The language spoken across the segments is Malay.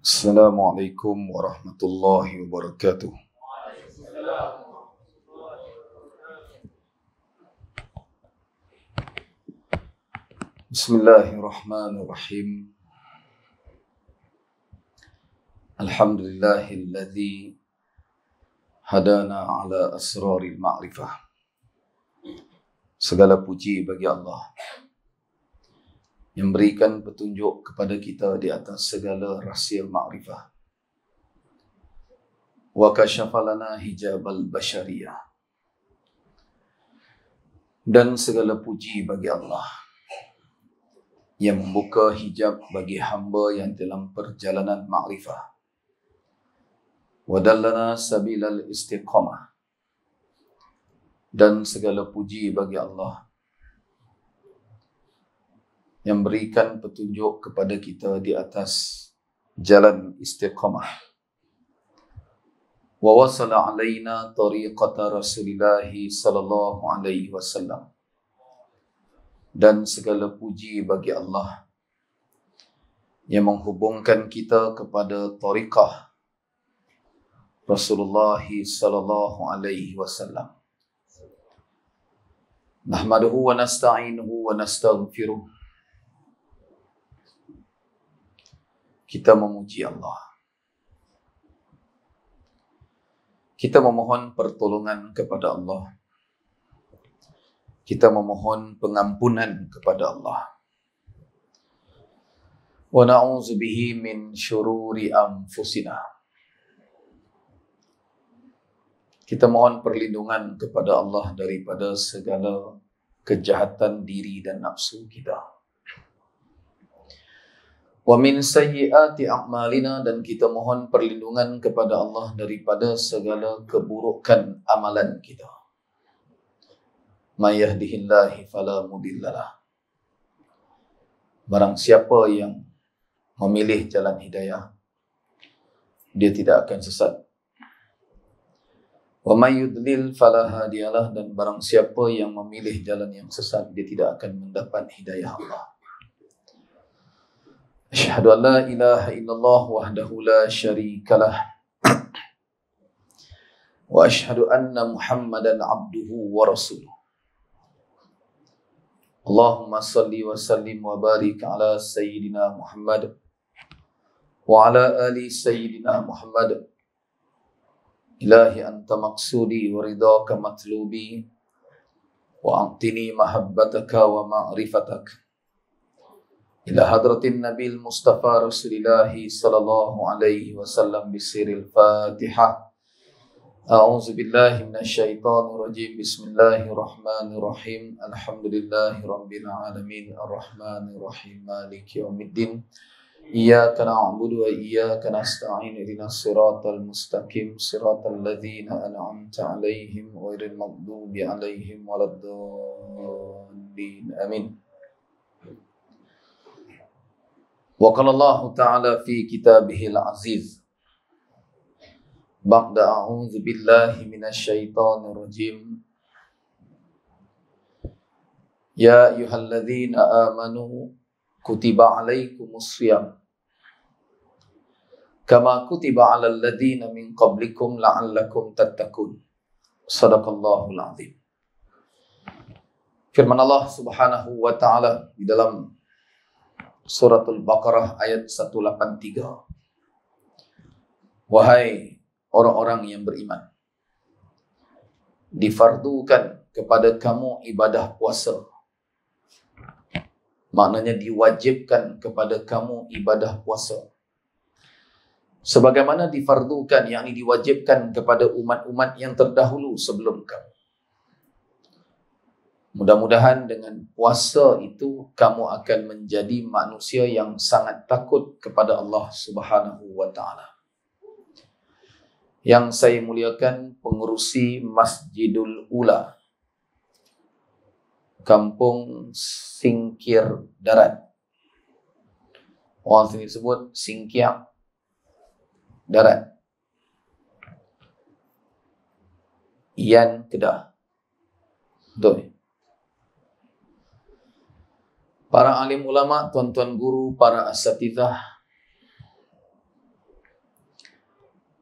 Assalamualaikum warahmatullahi wabarakatuh. Bismillahirrahmanirrahim. Alhamdulillahilladzi hadana ala asraril ma'rifah. Segala puji bagi Allah yang berikan petunjuk kepada kita di atas segala rahsia ma'rifah. Wa kashafa lana hijabal basyariyah. Dan segala puji bagi Allah yang membuka hijab bagi hamba yang dalam perjalanan ma'rifah. Wa dallana sabilal istiqamah. Dan segala puji bagi Allah yang berikan petunjuk kepada kita di atas jalan istiqamah. Wa wasala alaina tariqata Rasulillah sallallahu alaihi wasallam. Dan segala puji bagi Allah yang menghubungkan kita kepada tariqah Rasulullah sallallahu alaihi wasallam. Nahmaduhu wa nasta'inuhu wa nastaghfiruh. Kita memuji Allah. Kita memohon pertolongan kepada Allah. Kita memohon pengampunan kepada Allah. Wa na'udzu bihi min syururi anfusina. Kita mohon perlindungan kepada Allah daripada segala kejahatan diri dan nafsu kita. Wa min sayyiati a'malina, dan kita mohon perlindungan kepada Allah daripada segala keburukan amalan kita. May yahdihillahu fala mudhillalah. Barang siapa yang memilih jalan hidayah, dia tidak akan sesat. Wa may yudlil fala hadiyalah, dan barang siapa yang memilih jalan yang sesat, dia tidak akan mendapat hidayah Allah. Asyhadu an la ilaha illallah wahdahu la syarikalah. Wa asyhadu anna Muhammadan abduhu wa rasuluh. Allahumma salli wa sallim wa barik ala Sayyidina Muhammad wa ala ali Sayyidina Muhammad. Ilahi anta maqsudi wa ridhaka matlubi wa a'tini mahabbataka wa ma'rifatak. Ila hadratin Nabil Mustafa Rasulillahi sallallahu alaihi wasallam bisiril Fatihah. A'udzu billahi minasyaitonir rajim. Bismillahirrahmanirrahim. Alhamdulillahi rabbil alamin arrahmanir rahim maliki yaumiddin. Iyyaka na'budu wa iyyaka nasta'in. Ihdinas siratal mustaqim siratal ladzina an'amta 'alaihim ghairil maghdubi 'alaihim waladdallin. Amin. Wa qala Allah Ta'ala fi kitabihil aziz. Ba'da a'udzu billahi minasyaitonir rajim. Ya ayyuhalladzina amanu kutiba 'alaikumus shiyam kama kutiba 'alal ladzina min qablikum la'allakum tattaqun. Shadaqallahul azim. Firman Allah Subhanahu wa taala di dalam Suratul Baqarah ayat 183. Wahai orang-orang yang beriman, difardukan kepada kamu ibadah puasa. Maknanya diwajibkan kepada kamu ibadah puasa. Sebagaimana difardukan, yakni diwajibkan kepada umat-umat yang terdahulu sebelum kamu. Mudah-mudahan dengan puasa itu kamu akan menjadi manusia yang sangat takut kepada Allah Subhanahu wa taala. Yang saya muliakan pengurusi Masjidul Ula, Kampung Singkir Darat. Orang sini sebut Singkir Darat. Ian Kedah. Betul. Para alim ulama, tuan-tuan guru, para asatizah,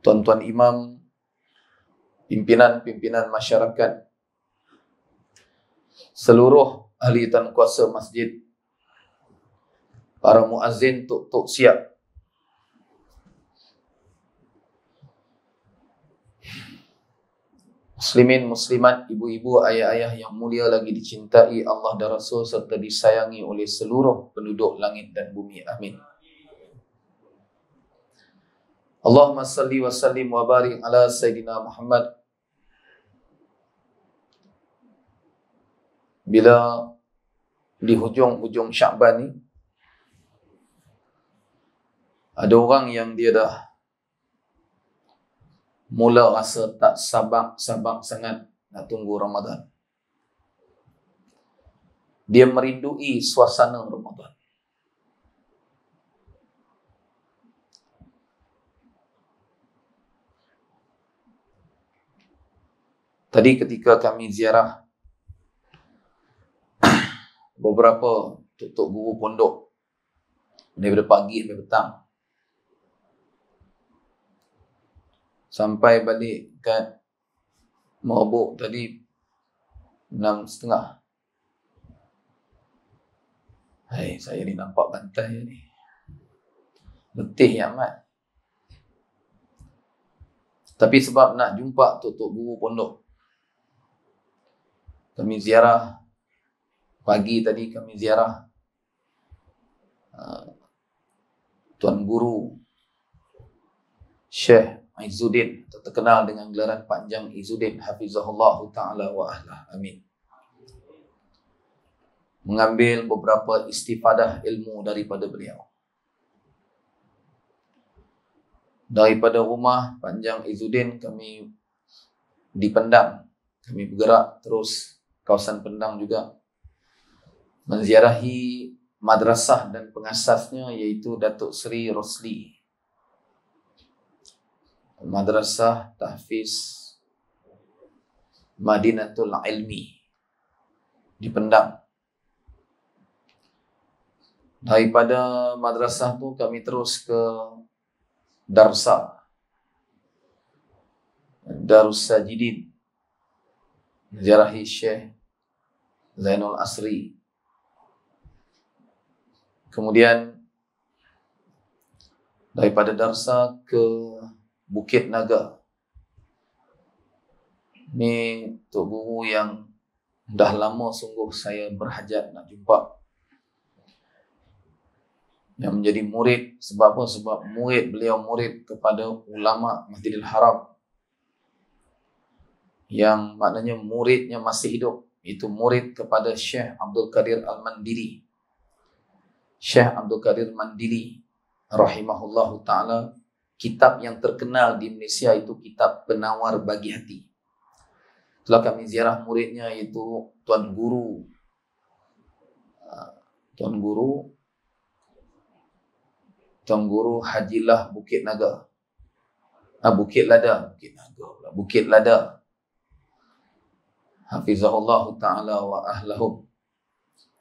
tuan-tuan imam, pimpinan-pimpinan masyarakat, seluruh ahli dan kuasa masjid, para muazzin, tuk-tuk siap, muslimin, muslimat, ibu-ibu, ayah-ayah yang mulia lagi dicintai Allah dan Rasul serta disayangi oleh seluruh penduduk langit dan bumi. Amin. Allahumma salli wa sallim wa barik ala Sayyidina Muhammad. Bila di hujung-hujung Sya'ban ni, ada orang yang dia dah mula rasa tak sabar sangat nak tunggu Ramadan. Dia merindui suasana Ramadan. Tadi ketika kami ziarah beberapa tuk-tuk guru pondok daripada pagi sampai petang, sampai balik kat Merbuk tadi 6:30. Hai, saya ni nampak bantai ni. Letih amat. Tapi sebab nak jumpa tuk-tuk guru pondok, kami ziarah pagi tadi, kami ziarah Tuan Guru Syekh Izzuddin, terkenal dengan gelaran panjang Izzuddin Hafizahullah Ta'ala wa ahlah. Amin. Mengambil beberapa istifadah ilmu daripada beliau. Daripada rumah panjang Izzuddin kami di Pendang, kami bergerak terus kawasan Pendang juga, menziarahi madrasah dan pengasasnya iaitu Datuk Seri Rosli, Madrasah Tahfiz Madinatul Ilmi di Pendang. Daripada madrasah tu kami terus ke Darsa, Darus Sajidin, ziarahi Syekh Zainul Asri. Kemudian daripada Darsa ke Bukit Naga. Ni tok guru yang dah lama sungguh saya berhajat nak jumpa. Yang menjadi murid, sebab apa? Sebab beliau murid kepada ulama Masjidil Haram, yang maknanya muridnya masih hidup. Itu murid kepada Syekh Abdul Qadir Al-Mandili. Syekh Abdul Qadir Mandili rahimahullahu ta'ala, kitab yang terkenal di Malaysia itu kitab Penawar Bagi Hati. Itulah kami ziarah muridnya, iaitu Tuan Guru Hajilah Bukit Naga. Bukit Lada. Hafizahullah ta'ala wa ahlahum.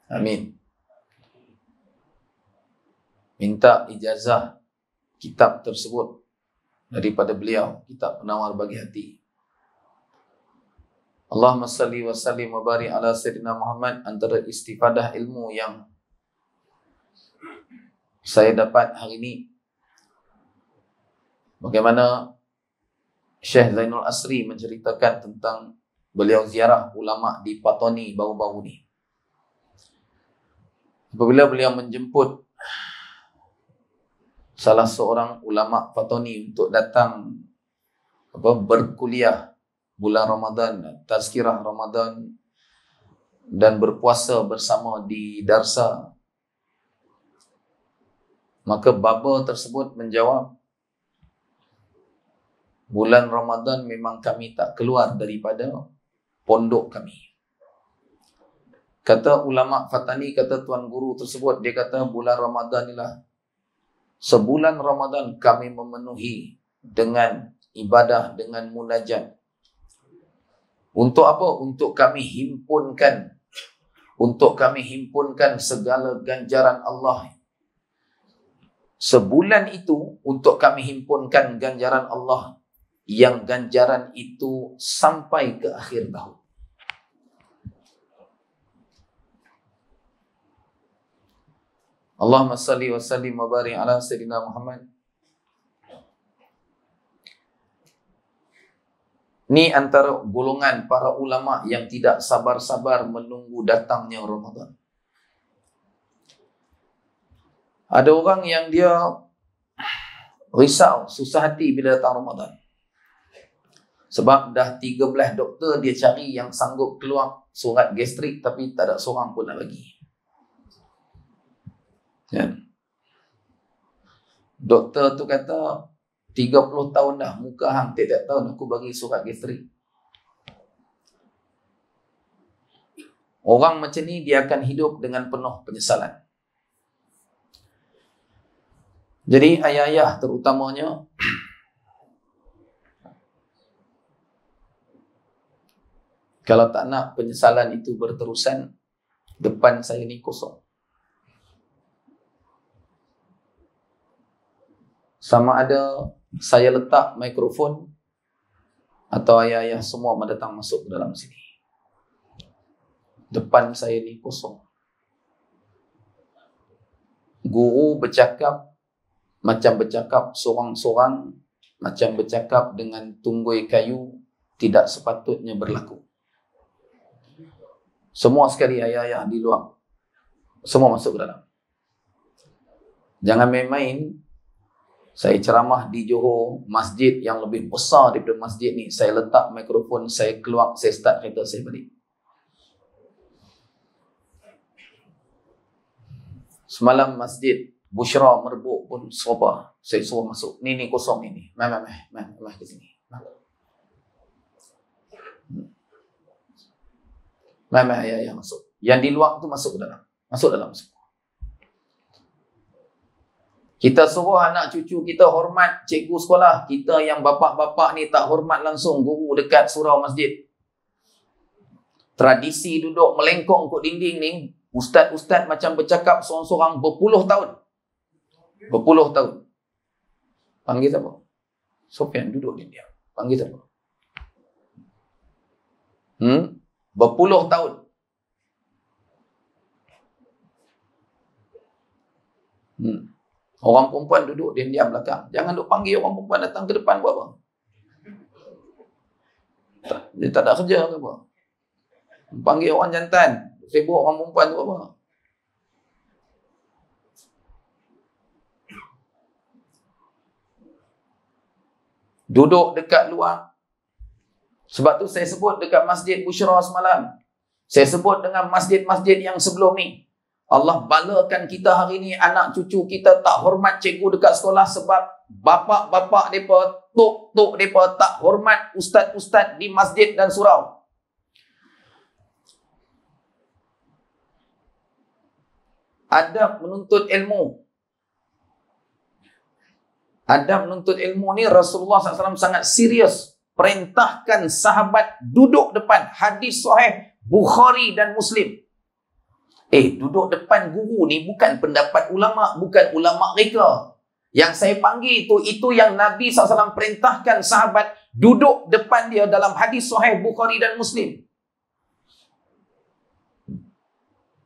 Amin. Minta ijazah kitab tersebut daripada beliau, kitab Penawar Bagi Hati. Allahumma salli wa sallim wa barik ala Sayyidina Muhammad. Antara istifadah ilmu yang saya dapat hari ini, bagaimana Syekh Zainul Asri menceritakan tentang beliau ziarah ulama di Patoni baru-baru ni. Apabila beliau menjemput salah seorang ulama Patoni untuk datang berkuliah bulan Ramadan, tazkirah Ramadan, dan berpuasa bersama di Darsa, maka baba tersebut menjawab, bulan Ramadan memang kami tak keluar daripada pondok kami. Kata ulama Fatani, kata tuan guru tersebut, dia kata bulan Ramadan inilah sebulan Ramadan kami memenuhi dengan ibadah, dengan munajat. Untuk apa? Untuk kami himpunkan segala ganjaran Allah, Sebulan itu untuk kami himpunkan ganjaran Allah, yang ganjaran itu sampai ke akhir tahun. Allahumma salli wa sallim wa barik ala Sayyidina Muhammad. Ni antara golongan para ulama yang tidak sabar-sabar menunggu datangnya Ramadan. Ada orang yang dia risau, susah hati bila datang Ramadan. Sebab dah 13 doktor dia cari yang sanggup keluar surat gastrik, tapi tak ada seorang pun nak bagi. Kan? Doktor tu kata 30 tahun dah muka hang, tiap-tiap tahun aku bagi surat gastrik. Orang macam ni dia akan hidup dengan penuh penyesalan. Jadi ayah-ayah terutamanya, kalau tak nak penyesalan itu berterusan, depan saya ni kosong. Sama ada saya letak mikrofon atau ayah-ayah semua mendatang masuk ke dalam sini. Depan saya ni kosong. Guru bercakap macam bercakap sorang-sorang, macam bercakap dengan tunggui kayu, tidak sepatutnya berlaku. Semua sekali ayah-ayah di luar, semua masuk ke dalam. Jangan main-main. Saya ceramah di Johor, masjid yang lebih besar daripada masjid ni, saya letak mikrofon, saya keluar, saya start kereta, saya balik. Semalam masjid Bushra Merbuk pun serupa, saya suruh masuk. Ni kosong ni. Meh ke sini. Meh ya masuk. Yang di luar tu masuk ke dalam. Masuk dalam semua. Kita suruh anak cucu kita hormat cikgu sekolah. Kita yang bapak-bapak ni tak hormat langsung guru dekat surau masjid. Tradisi duduk melengkong kat dinding ni, ustaz-ustaz macam bercakap seorang-seorang berpuluh tahun. Berpuluh tahun. Panggil siapa? Sofian duduk dia. Panggil siapa? Berpuluh tahun. Orang perempuan duduk diam-diam belakang. Jangan duk panggil orang perempuan datang ke depan buat apa? Dia tak ada kerja ke apa? Panggil orang jantan, sibuk orang perempuan tu apa? Duduk dekat luar. Sebab tu saya sebut dekat Masjid Bushra semalam. Saya sebut dengan masjid-masjid yang sebelum ni. Allah balakan kita hari ni, anak cucu kita tak hormat cikgu dekat sekolah sebab bapak-bapak mereka, tok-tok mereka tak hormat ustaz-ustaz di masjid dan surau. Adab menuntut ilmu. Adab menuntut ilmu ni Rasulullah SAW sangat serius. Perintahkan sahabat duduk depan. Hadis sahih Bukhari dan Muslim. Duduk depan guru ni bukan pendapat ulama, bukan ulama mereka. Yang saya panggil itu yang Nabi SAW perintahkan sahabat duduk depan dia dalam hadis sahih Bukhari dan Muslim.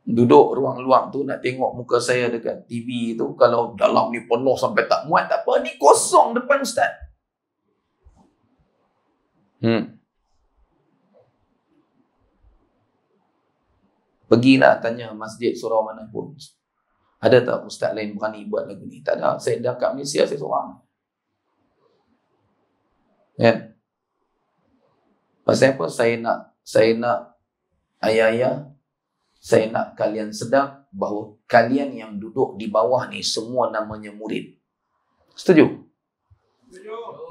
Duduk ruang luar tu nak tengok muka saya dekat TV tu, kalau dalam ni penuh sampai tak muat, tak apa, ni kosong depan ustaz. Pergilah tanya masjid surau mana pun. Ada tak ustaz lain berani buat lagu ni? Tak ada. Saya dah kat Malaysia, saya seorang. Kan? Pasal apa? Saya nak ayah-ayah, saya nak kalian sedar bahawa kalian yang duduk di bawah ni semua namanya murid. Setuju? Setuju.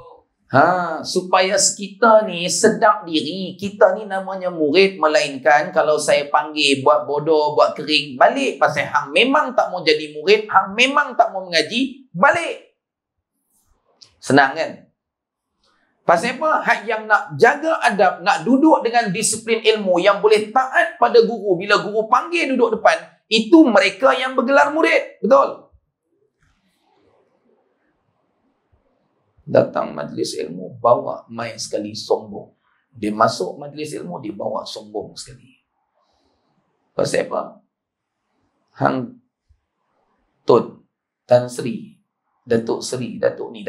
Supaya kita ni sedar diri, kita ni namanya murid, melainkan kalau saya panggil buat bodoh, buat kering, balik. Pasal hang memang tak mau jadi murid, hang memang tak mau mengaji, balik. Senang kan? Pasal apa? Hak yang nak jaga adab, nak duduk dengan disiplin ilmu, yang boleh taat pada guru bila guru panggil duduk depan, itu mereka yang bergelar murid. Betul? Datang majlis ilmu, bawa main sekali sombong. Dia masuk majlis ilmu, dia bawa sombong sekali. Pasal apa? Hang Tun, Tan Sri, Datuk Sri, Datuk ni.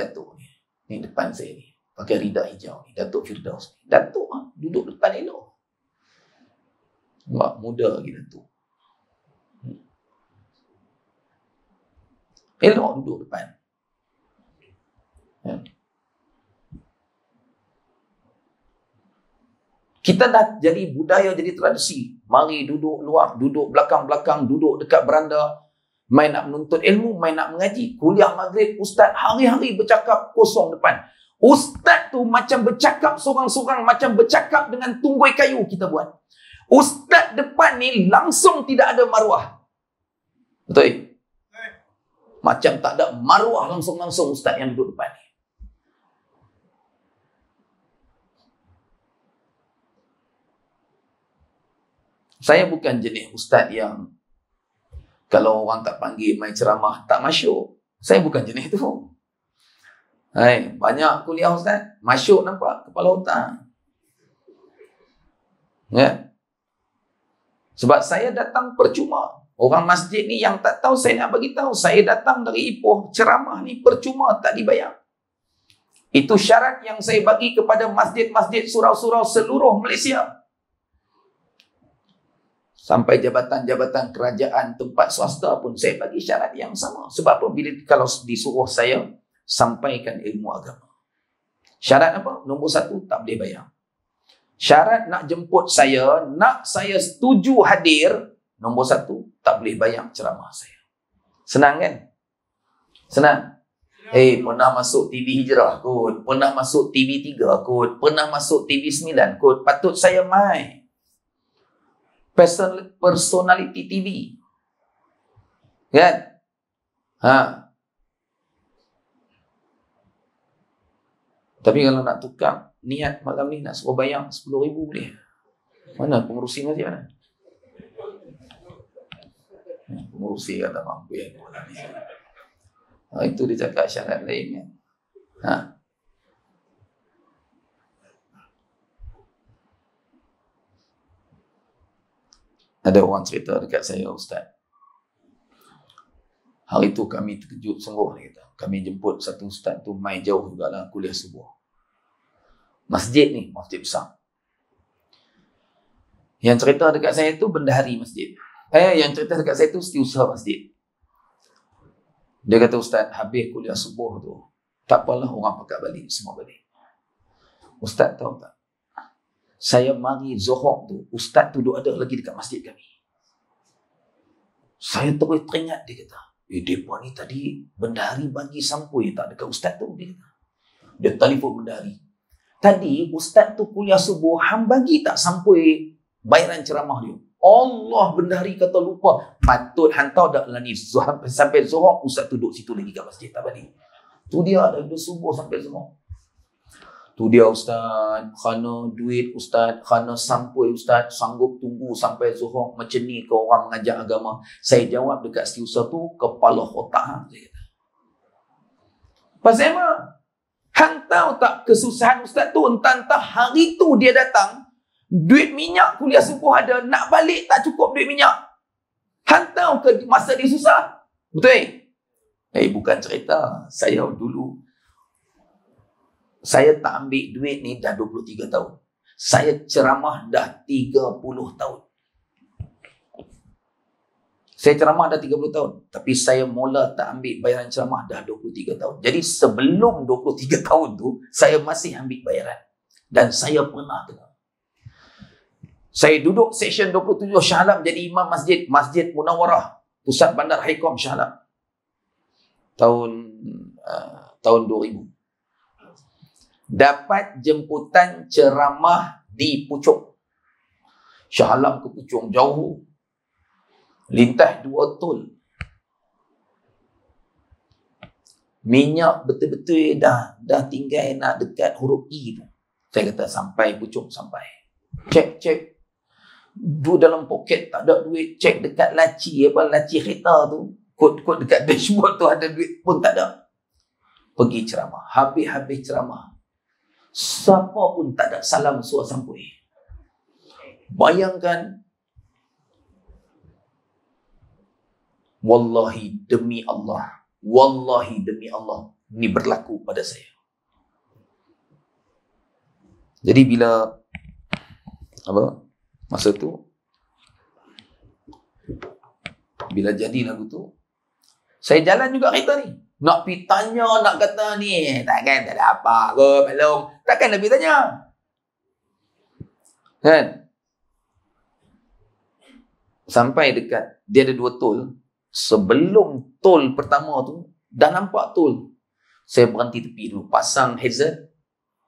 Ni depan saya ni. Pakai rida hijau ni. Datuk Firdaus ni. Datuk duduk depan elok. Nampak muda lagi Datuk. Elok duduk depan. Kita dah jadi budaya, jadi tradisi. Mari duduk luar, duduk belakang-belakang, duduk dekat beranda. Main nak menuntut ilmu, main nak mengaji. Kuliah maghrib, ustaz hari-hari bercakap kosong depan. Ustaz tu macam bercakap sorang-sorang, macam bercakap dengan tunggui kayu kita buat. Ustaz depan ni langsung tidak ada maruah. Betul? Macam tak ada maruah langsung-langsung ustaz yang duduk depan ni. Saya bukan jenis ustaz yang kalau orang tak panggil main ceramah tak masyuk. Saya bukan jenis tu. Banyak kuliah ustaz masyuk nampak kepala otak. Ya. Sebab saya datang percuma. Orang masjid ni yang tak tahu, saya nak bagi tahu. Saya datang dari Ipoh, ceramah ni percuma, tak dibayar. Itu syarat yang saya bagi kepada masjid-masjid surau-surau seluruh Malaysia. Sampai jabatan-jabatan kerajaan, tempat swasta pun saya bagi syarat yang sama. Sebab apa? Bila kalau disuruh saya sampaikan ilmu agama. Syarat apa? Nombor 1, tak boleh bayar. Syarat nak jemput saya, nak saya setuju hadir, nombor 1, tak boleh bayar ceramah saya. Senang kan? Senang. Pernah masuk TV Hijrah kot, pernah masuk TV 3 kot, pernah masuk TV 9 kot. Patut saya mai. Personality TV. Kan? Tapi kalau nak tukar niat malam ni nak suruh bayar 10,000 boleh. Mana pengurusi masih mana? Pengurusi kata mampu yang malam ni. Itu dia cakap syarat lain kan. Ada orang cerita dekat saya, ustaz. Hari tu kami terkejut sungguh, dia kata. Kami jemput satu ustaz tu mai jauh jugalah kuliah subuh. Masjid ni, masjid besar. Yang cerita dekat saya tu bendahari masjid. Yang cerita dekat saya tu setiausaha masjid. Dia kata, ustaz, habis kuliah subuh tu, tak apalah orang pakat balik, semua balik. Ustaz tahu tak? Saya mari Zohor tu, ustaz tu duduk ada lagi dekat masjid kami. Saya terus teringat, dia kata, mereka ni tadi bendahari bagi sampul tak dekat ustaz tu, dia kata. Dia telefon bendahari. Tadi ustaz tu kuliah subuh, hang bagi tak sampul bayaran ceramah dia? Allah, bendahari kata lupa. Patut hantar dak lah ni sampai Zohor, ustaz tu duduk situ lagi kat masjid tak balik. Tu dia dari subuh sampai Zohor. Tu dia ustaz, kerana duit ustaz, kerana sampul ustaz, sanggup tunggu sampai Zohor macam ni ke orang mengajar agama. Saya jawab dekat setiausaha tu, kepala otak hang, saya kata. Pasal apa? Hang tahu tak kesusahan ustaz tu? Entah-entah hari tu dia datang, duit minyak kuliah subuh ada, nak balik tak cukup duit minyak. Hang tahu ke masa dia susah? Betul? Bukan cerita. Saya dulu, saya tak ambil duit ni dah 23 tahun. Saya ceramah dah 30 tahun. Saya ceramah dah 30 tahun. Tapi saya mula tak ambil bayaran ceramah dah 23 tahun. Jadi sebelum 23 tahun tu, saya masih ambil bayaran. Dan saya pernah dengar. Saya duduk seksyen 27 Shah Alam jadi imam Masjid Munawarah, pusat bandar Haikom Shah Alam. Tahun 2000. Dapat jemputan ceramah di Puchong. Shah Alam ke Puchong jauh. Lintas 2 tol. Minyak betul-betul dah tinggal nak dekat huruf I tu. Saya kata sampai Puchong, sampai. Cek. Du dalam poket tak ada duit. Cek dekat laci kereta tu. Kod dekat dashboard tu ada duit pun tak ada. Pergi ceramah. Habis-habis ceramah, siapa pun tak ada salam suar sampui. Bayangkan, wallahi demi Allah, ini berlaku pada saya. Jadi bila masa tu, bila jadi lagu tu, saya jalan juga kereta ni. Nak pergi tanya, nak kata ni, takkan tak ada apa ke, belum. Takkan nak pergi tanya. Kan? Sampai dekat, dia ada 2 tol. Sebelum tol pertama tu, dah nampak tol. Saya berhenti tepi dulu. Pasang hazard,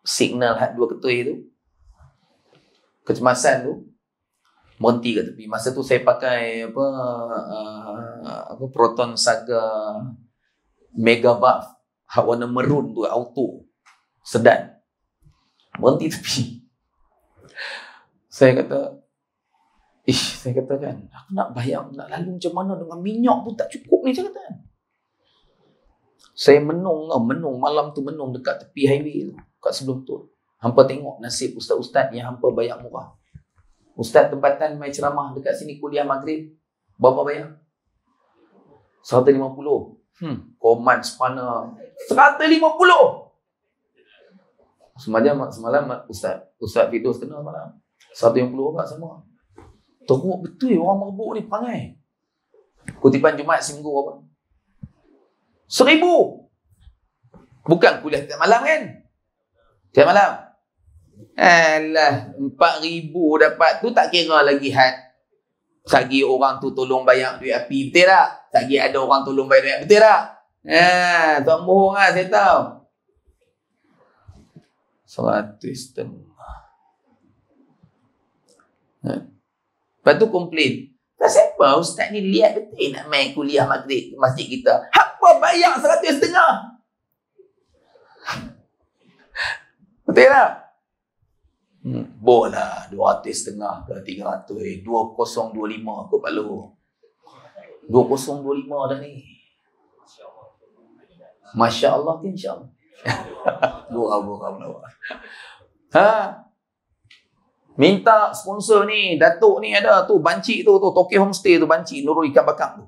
signal 2 ketui tu. Kecemasan tu. Berhenti kat tepi. Masa tu saya pakai Proton Saga Mega Buff, hak warna merun tu, auto sedan. Berhenti tepi. Saya kata kan, aku nak bayang nak lalu macam mana dengan minyak pun tak cukup ni, saya kata. Saya menung malam tu, menung dekat tepi highway tu, kat sebelum tu. Hampa tengok nasib ustaz-ustaz yang hampa bayar murah. Ustaz tempatan mai ceramah dekat sini kuliah maghrib, berapa bayar? 150. Koman sepana 150. Semalam Ustaz Fidos kena malam 150 orang semua. Teruk betul orang mabuk ni, perangai. Kutipan Jumaat seminggu apa? 1,000. Bukan kuliah tiap malam kan? Tiap malam. Alah, 4,000 dapat tu tak kira lagi had. Sagi orang tu tolong bayar duit api, betul tak? Sagi ada orang tolong bayar duit, betul tak? Tak bohong lah, saya tahu. 100 Lepas tu komplain. Kenapa ustaz ni lihat betul nak main kuliah maghrib masjid kita? Apa bayar 100,5? Betul tak? Bola 200,5 ke 300, 2025 aku palu. 2025 dah ni. Masya Allah ke insya Allah. Minta sponsor ni, Datuk ni ada tu, banci tu, Tokyo Homestay tu, banci Nurul Ikan Bakar tu.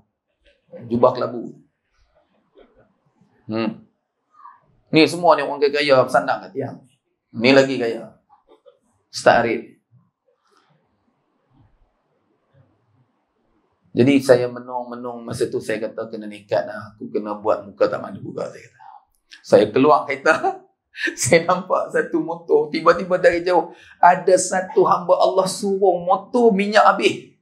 Jubah kelabu. Ni semua ni orang kaya bersandang kat tiang. Ni lagi kaya. Ustaz Arif. Jadi saya menung masa tu, saya kata kena nekat lah. Aku kena buat muka tak malu juga, saya kata. Saya keluar kereta. Saya nampak satu motor. Tiba-tiba dari jauh ada satu hamba Allah suruh motor minyak habis.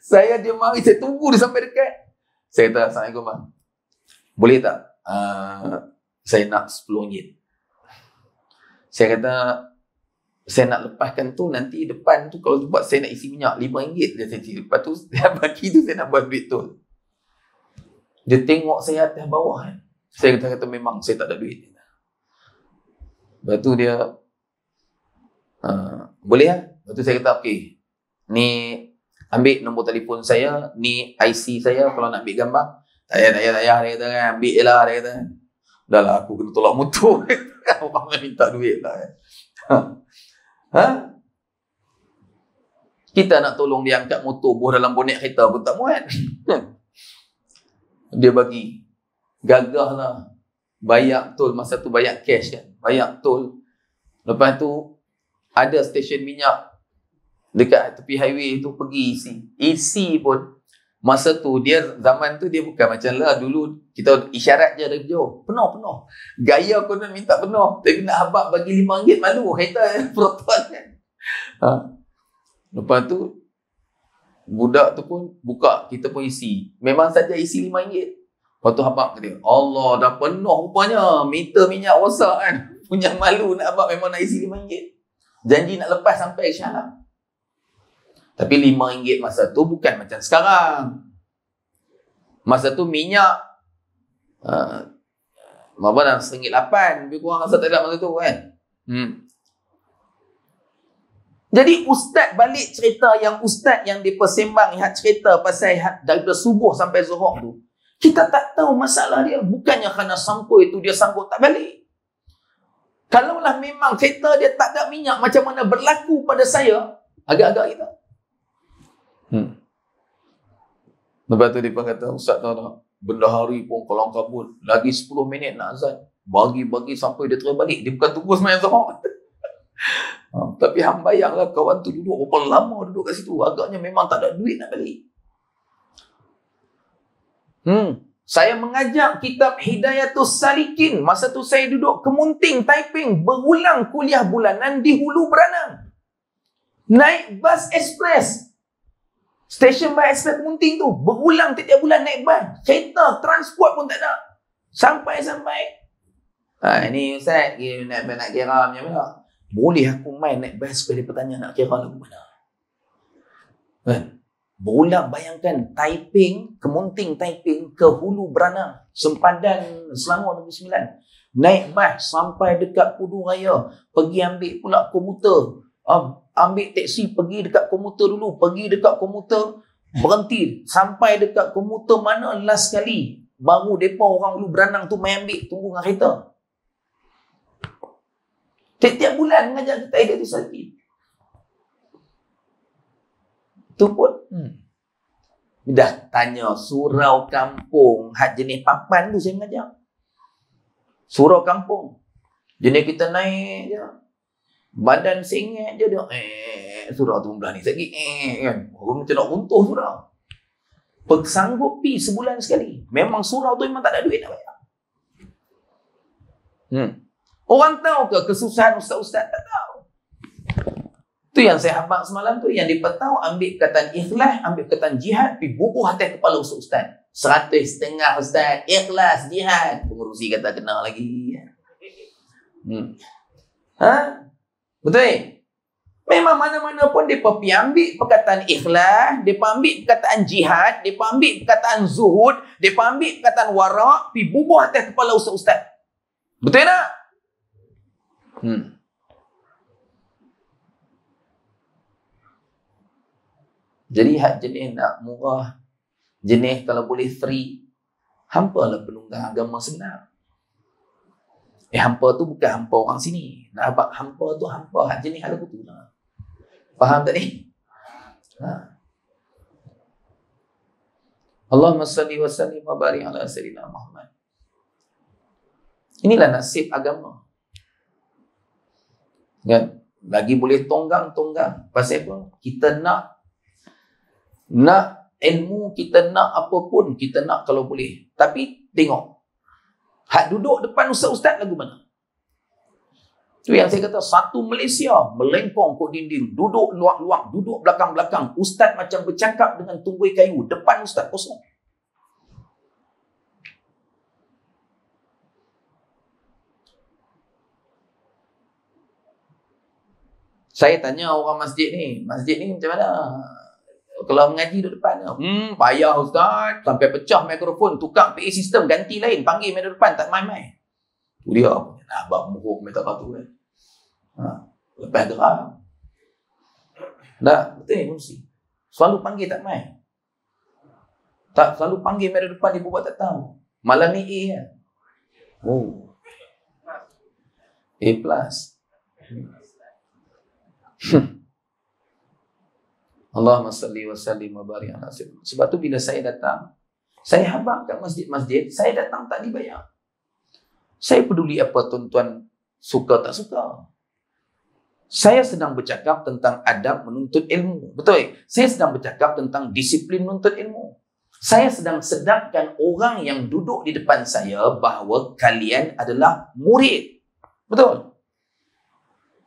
Saya dia mari, saya tunggu dia sampai dekat. Saya kata, Assalamualaikum bang, boleh tak? Saya nak RM10. Saya kata, saya nak lepaskan tu, nanti depan tu kalau buat saya nak isi minyak RM5 dia saya isi. Lepas tu saya bagi tu, saya nak buat duit tu. Dia tengok saya atas bawah kan. Saya kata memang saya tak ada duit. Lepas tu dia boleh lah. Lepas tu saya kata okey, ni ambil nombor telefon saya, ni IC saya, kalau nak ambil gambar. Tak payah dia kata kan, ambil je lah, dia kata. Dah lah, aku kena tolak motor. Orang minta duit lah. Kita nak tolong dia angkat motor, buah dalam bonet kereta pun tak muat. Dia bagi. Gagah lah. Bayar tol, masa tu bayar cash kan. Bayar tol. Lepas tu, ada stesen minyak dekat tepi highway tu, pergi isi. Isi pun, masa tu, dia zaman tu dia bukan macam lah. Dulu, kita isyarat je dari jauh. Penuh. Gaya konon minta penuh. Tapi nak habak bagi RM5 malu. Kereta Proton kan. Lepas tu, budak tu pun buka, kita pun isi. Memang saja isi RM5. Lepas tu habak dia, Allah dah penuh rupanya, meter minyak rosak kan. Punya malu nak habak, memang nak isi RM5. Janji nak lepas sampai Shah Alam. Tapi RM5 masa tu bukan macam sekarang. Masa tu minyak berapa dah, RM1.8, lebih kurang rasa tak ada masa tu kan. Jadi ustaz balik cerita yang ustaz yang dipersembang cerita pasal daripada subuh sampai zuhur tu. Kita tak tahu masalah dia. Bukannya kerana sampo itu dia sanggup tak balik. Kalaulah memang kereta dia tak ada minyak, macam mana berlaku pada saya, agak-agak kita. Lepas tu dia pun kata, Ustaz tak, benda hari pun kolam kabut, lagi 10 minit nak azan. Bagi-bagi sampai dia terus balik. Dia bukan tunggu semayang zuhur. Tapi hang bayanglah kawan tu duduk berapa lama duduk kat situ. Agaknya memang tak ada duit nak balik. Saya mengajar kitab Hidayatus Salikin. Masa tu saya duduk Kemunting, Taiping, berulang kuliah bulanan di Hulu Beranang. Naik bas ekspres. Stesen bas ekspres Kemunting tu. Berulang tiap-tiap bulan naik bas. Kereta, transport pun tak ada. Sampai-sampai. Ini Ustaz, nak kira macam mana? Boleh aku main naik bas sekali bertanya nak kira lagu mana? Kan? Berulang, bayangkan Taiping, Kemunting Taiping ke Hulu Beranang, sempadan Selangor Negeri Sembilan. Naik bas sampai dekat Pudu Raya, pergi ambil pula komuter. Ambil teksi pergi dekat komuter dulu, pergi dekat komuter, berhenti sampai dekat komuter mana last sekali. Baru depa orang Hulu Beranang tu main ambil, tunggu dengan kereta. Tiap-tiap bulan mengajar kita Hidayatus Salikin. Tu pun dah tanya surau kampung hak jenis papan tu saya mengajar. Surau kampung. Jenis kita naik je. Badan sengit je dia. Surau tu belah ni sikit. Kan. Orang macam nak runtuh surau. Sanggup pi sebulan sekali. Memang surau tu memang tak ada duit nak bayar. Orang tahu ke kesusahan ustaz-ustaz? Tak tahu. Tu yang saya habaq semalam tu, yang dia tahu ambil perkataan ikhlas, ambil perkataan jihad, pergi bubuh atas kepala ustaz-ustaz. 100.5 ustaz, ikhlas, jihad. Pengurusi kata kena lagi. Betul? Memang mana-mana pun dia pergi ambil perkataan ikhlas, dia ambil perkataan jihad, dia ambil perkataan zuhud, dia ambil perkataan warak, pergi bubuh atas kepala ustaz-ustaz. Betul tak? Jadi hak jenis nak murah, jenis kalau boleh free, hampalah penunggang agama sebenar. Hampa tu bukan hampa orang sini. Nak abang hampa tu hampa hak jenis hal tu lah. Faham tak ni? Allahumma salli wa sallim wa barik ala sayyidina Muhammad. Inilah nasib agama. Kan? Lagi boleh tonggang-tonggang. Pasal apa? Kita nak ilmu, kita nak apa pun, kita nak kalau boleh. Tapi tengok. Hak duduk depan ustaz-ustaz lagu mana? Tu yang saya kata, satu Malaysia melengkong kot dinding, duduk luak-luak, duduk belakang-belakang. Ustaz macam bercakap dengan tunggui kayu. Depan ustaz kosong. Saya tanya orang masjid ni macam mana? Kalau mengaji duduk depan, payah ustaz, sampai pecah mikrofon, tukar PA sistem, ganti lain, panggil main duduk depan, tak main-main. Tu dia, abang muhuk minta tu kan. Lepas geram. Tak, betul ni fungsi. Selalu panggil tak main. Tak, selalu panggil main duduk depan, dia buat tak tahu. Malam ni A kan. A+. Allahumma salli wa sallim wa barik ala sayyidina. Sebab tu bila saya datang, saya habaq kat masjid-masjid, saya datang tak dibayar. Saya peduli apa tuan-tuan suka tak suka. Saya sedang bercakap tentang adab menuntut ilmu. Betul? Saya sedang bercakap tentang disiplin menuntut ilmu. Saya sedang sedapkan orang yang duduk di depan saya bahawa kalian adalah murid. Betul?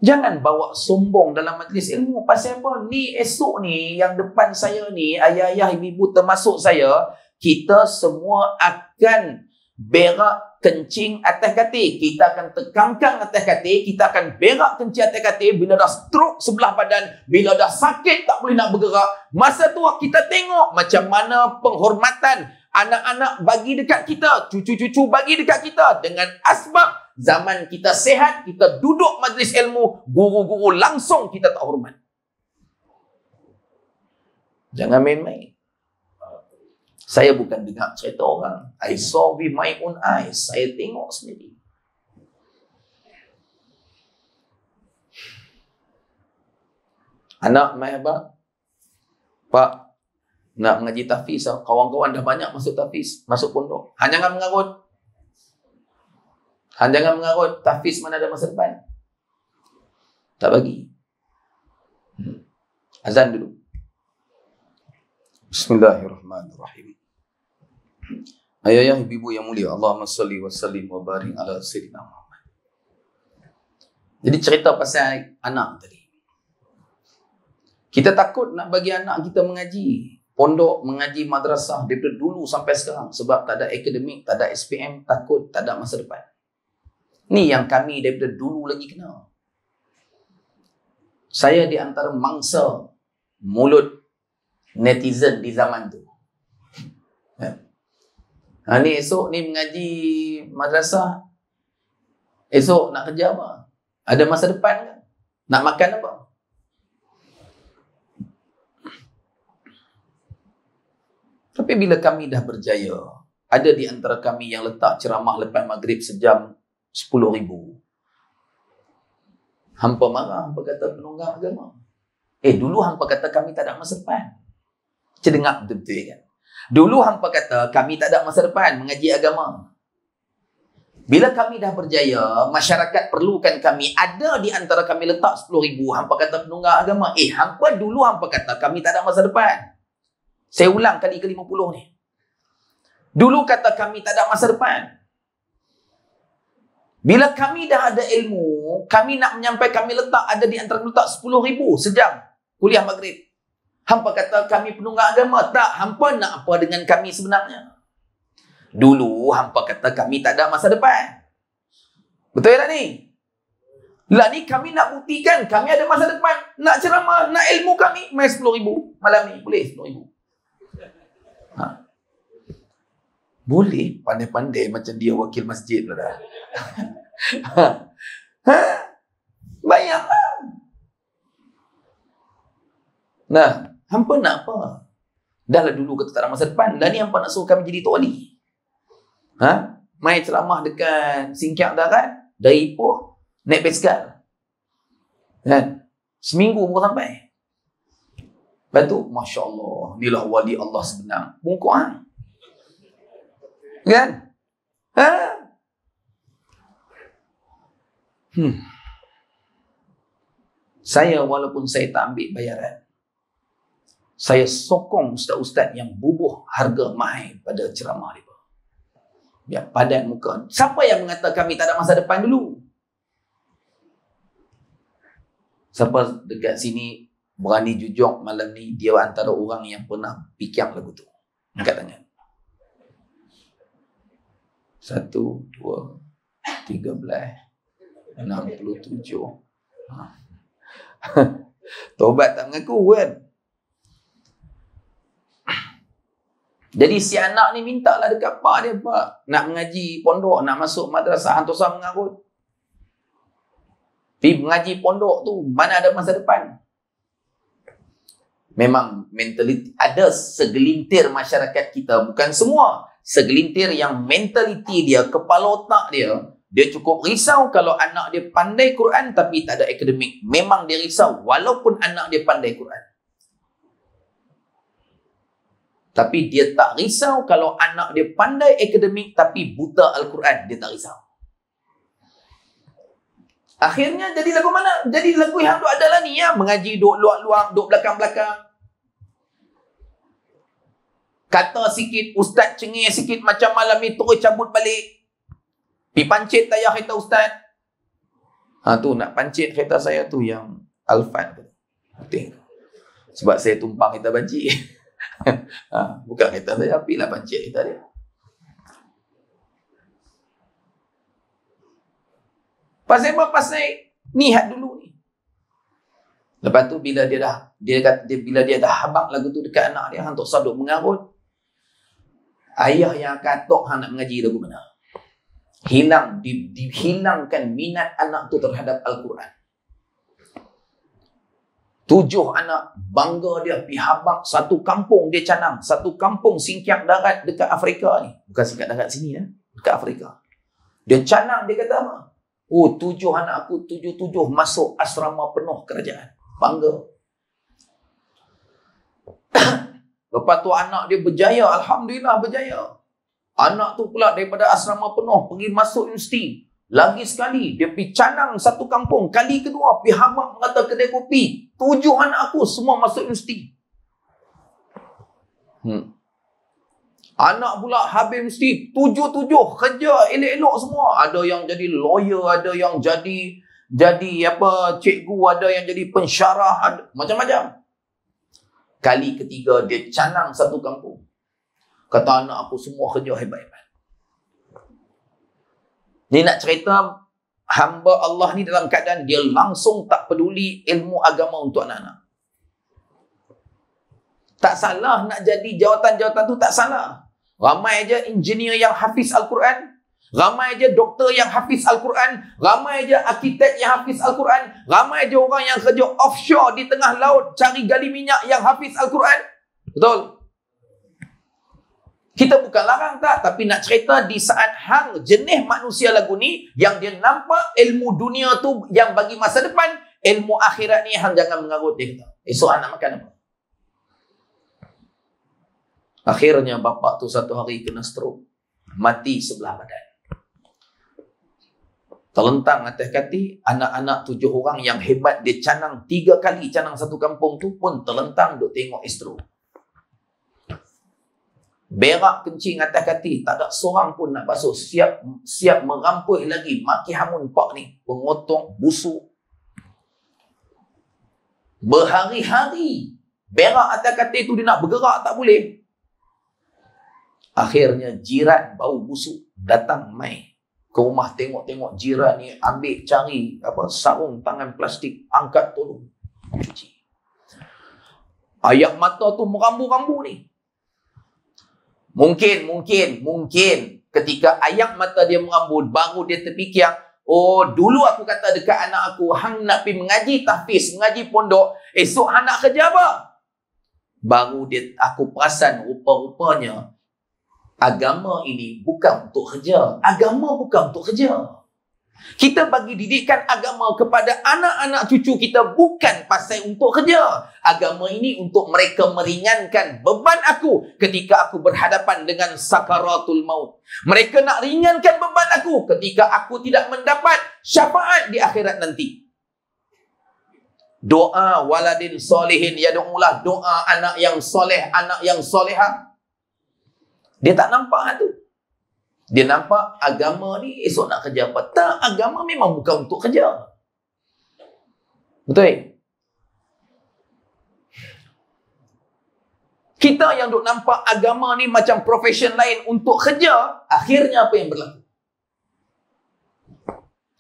Jangan bawa sombong dalam majlis ilmu. Pasal apa? Ni esok ni, yang depan saya ni, ayah-ayah, ibu-ibu termasuk saya, kita semua akan berak kencing atas katil. Kita akan tekangkang atas katil. Kita akan berak kencing atas katil. Bila dah stroke sebelah badan, bila dah sakit tak boleh nak bergerak, masa tu kita tengok macam mana penghormatan anak-anak bagi dekat kita, cucu-cucu bagi dekat kita. Dengan asbab zaman kita sehat, kita duduk majlis ilmu, guru-guru langsung kita tak hormat. Jangan main-main. Saya bukan dengar cerita orang. I saw with my own eyes. Saya tengok sendiri. Anak mai abang, Pak, nak mengaji tahfiz. Kawan-kawan dah banyak masuk tahfiz, masuk pondok. Han jangan mengarut. Han jangan mengarut. Tahfiz mana ada masa depan. Tak bagi. Azan dulu. Bismillahirrahmanirrahim. Ayah ibu yang mulia, Allahumma salli wa sallim wa barik ala sayyidina Muhammad. Jadi cerita pasal anak tadi. Kita takut nak bagi anak kita mengaji pondok, mengaji madrasah daripada dulu sampai sekarang. Sebab tak ada akademik, tak ada SPM, takut tak ada masa depan. Ni yang kami daripada dulu lagi kenal. Saya di antara mangsa mulut netizen di zaman tu. Ni esok ni mengaji madrasah, esok nak kerja apa? Ada masa depan kan? Nak makan apa? Tapi bila kami dah berjaya, ada di antara kami yang letak ceramah lepas maghrib sejam 10,000. Hampa marah, hampa kata penunggang agama. Dulu hampa kata kami tak ada masa depan. Dengar betul-betul kan? Dulu hampa kata kami tak ada masa depan mengaji agama. Bila kami dah berjaya, masyarakat perlukan kami. Ada di antara kami letak 10,000. Hampa kata penunggang agama. Hampa dulu hampa kata kami tak ada masa depan. Saya ulang kali ke-50 ni. Dulu kata kami tak ada masa depan. Bila kami dah ada ilmu, kami nak menyampaikan, kami letak, ada di antara letak 10,000 sejam kuliah maghrib. Hampa kata kami penunggang agama. Tak, hampa nak apa dengan kami sebenarnya? Dulu hampa kata kami tak ada masa depan. Betul tak ni? Lah ni kami nak buktikan kami ada masa depan. Nak ceramah, nak ilmu kami, main 10,000 malam ni. Boleh 10,000. Boleh pandai-pandai macam dia wakil masjid lah dah. Bayanglah. Nah, hampa nak apa? Dah lah dulu kata tak ada masa depan. Dah ni hampa nak suruh kami jadi tok wali. Main ceramah dekat Singkak Darat, dari Ipoh naik basikal. Kan? Seminggu baru sampai. Lepas tu, Masya Allah, inilah wali Allah sebenar. Bungkuk kan? Saya walaupun saya tak ambil bayaran, saya sokong ustaz-ustaz yang bubuh harga mahal pada ceramah dia. Biar padan muka. Siapa yang mengatakan kami tak ada masa depan dulu? Siapa dekat sini berani jujur malam ni dia antara orang yang pernah fikir lagu tu? Angkat tangan. 1, 2, 13, 67. Tobat tak mengaku kan? Jadi si anak ni mintalah dekat pak dia, Pak, nak mengaji pondok, nak masuk madrasah, hantu sah mengarut. Pergi mengaji pondok tu, mana ada masa depan? Memang mentaliti, ada segelintir masyarakat kita, bukan semua, segelintir yang mentaliti dia, kepala otak dia, dia cukup risau kalau anak dia pandai Quran tapi tak ada akademik. Memang dia risau walaupun anak dia pandai Quran. Tapi dia tak risau kalau anak dia pandai akademik tapi buta Al-Quran. Dia tak risau. Akhirnya jadi lagu mana? Jadi lagu yang tu adalah ni ya. Mengaji duk luar-luar, duk belakang-belakang. Kata sikit, ustaz cengih sikit macam malam ni terus cabut balik. Pergi pancit tayar kereta ustaz. Tu nak pancit kereta saya tu yang Alfan tu. Betul. Sebab saya tumpang kereta banci. Bukan kereta saya, apilah pancit kereta dia. Pasal apa? Pasal niat dulu ni. Lepas tu bila dia dah habaq lagu tu dekat anak dia, hantuk saduk mengarut. Ayah yang katok hang nak mengaji lagu mana? Dihilangkan minat anak tu terhadap Al-Quran. Tu 7 anak, bangga dia pergi habaq satu kampung dia canang. Satu kampung singkap darat dekat Afrika ni. Bukan singkap darat sini ya, dekat Afrika. Dia canang, dia kata apa? Oh, 7 anak aku, 7 masuk asrama penuh kerajaan. Bangga. Lepas tu anak dia berjaya, alhamdulillah berjaya. Anak tu pula daripada asrama penuh pergi masuk universiti. Lagi sekali, dia pergi canang satu kampung. Kali kedua, pergi habaq mengata kedai kopi. 7 anak aku semua masuk universiti. Anak pula habis universiti. 7 kerja elok-elok semua. Ada yang jadi lawyer, ada yang jadi cikgu, ada yang jadi pensyarah, ada macam-macam. Kali ketiga, dia canang satu kampung. Kata anak aku semua kerja hebat-hebat. Ni nak cerita hamba Allah ni dalam keadaan dia langsung tak peduli ilmu agama untuk anak-anak. Tak salah nak jadi jawatan-jawatan tu, tak salah. Ramai aja engineer yang hafiz Al-Quran, ramai aja doktor yang hafiz Al-Quran, ramai aja arkitek yang hafiz Al-Quran, ramai aja orang yang kerja offshore di tengah laut cari gali minyak yang hafiz Al-Quran. Betul? Kita bukan larang tak, tapi nak cerita di saat hang jenis manusia lagu ni yang dia nampak ilmu dunia tu yang bagi masa depan, ilmu akhirat ni hang jangan mengarut dia kata. Esok anak makan apa? Akhirnya bapak tu satu hari kena stroke, mati sebelah badan. Terlentang atas kaki, anak-anak 7 orang yang hebat dia canang 3 kali canang satu kampung tu pun terlentang duk tengok stroke. Berak kencing atas kaki, tak ada seorang pun nak basuh. Siap merampuh lagi. Maki hamun pak ni, pengotok, busuk. Berhari-hari berak atas kaki tu dia nak bergerak tak boleh. Akhirnya jiran bau busuk datang mai ke rumah, tengok-tengok jiran ni, ambil cari sarung tangan plastik, angkat tolong cuci. Ayak mata tu merambu-rambu ni. Mungkin ketika ayak mata dia merambut, baru dia terfikir, oh dulu aku kata dekat anak aku, hang nak pergi mengaji tahfiz, mengaji pondok, esok hang nak kerja apa? Baru aku perasan rupa-rupanya agama ini bukan untuk kerja. Agama bukan untuk kerja. Kita bagi didikan agama kepada anak-anak cucu kita bukan pasal untuk kerja. Agama ini untuk mereka meringankan beban aku ketika aku berhadapan dengan sakaratul maut. Mereka nak ringankan beban aku ketika aku tidak mendapat syafaat di akhirat nanti. Doa waladin solehin yad'ulah, doa anak yang soleh, anak yang solehah. Dia tak nampak tu. Dia nampak agama ni esok nak kerja apa. Tak, agama memang bukan untuk kerja. Betul? Kita yang duk nampak agama ni macam profession lain untuk kerja, akhirnya apa yang berlaku?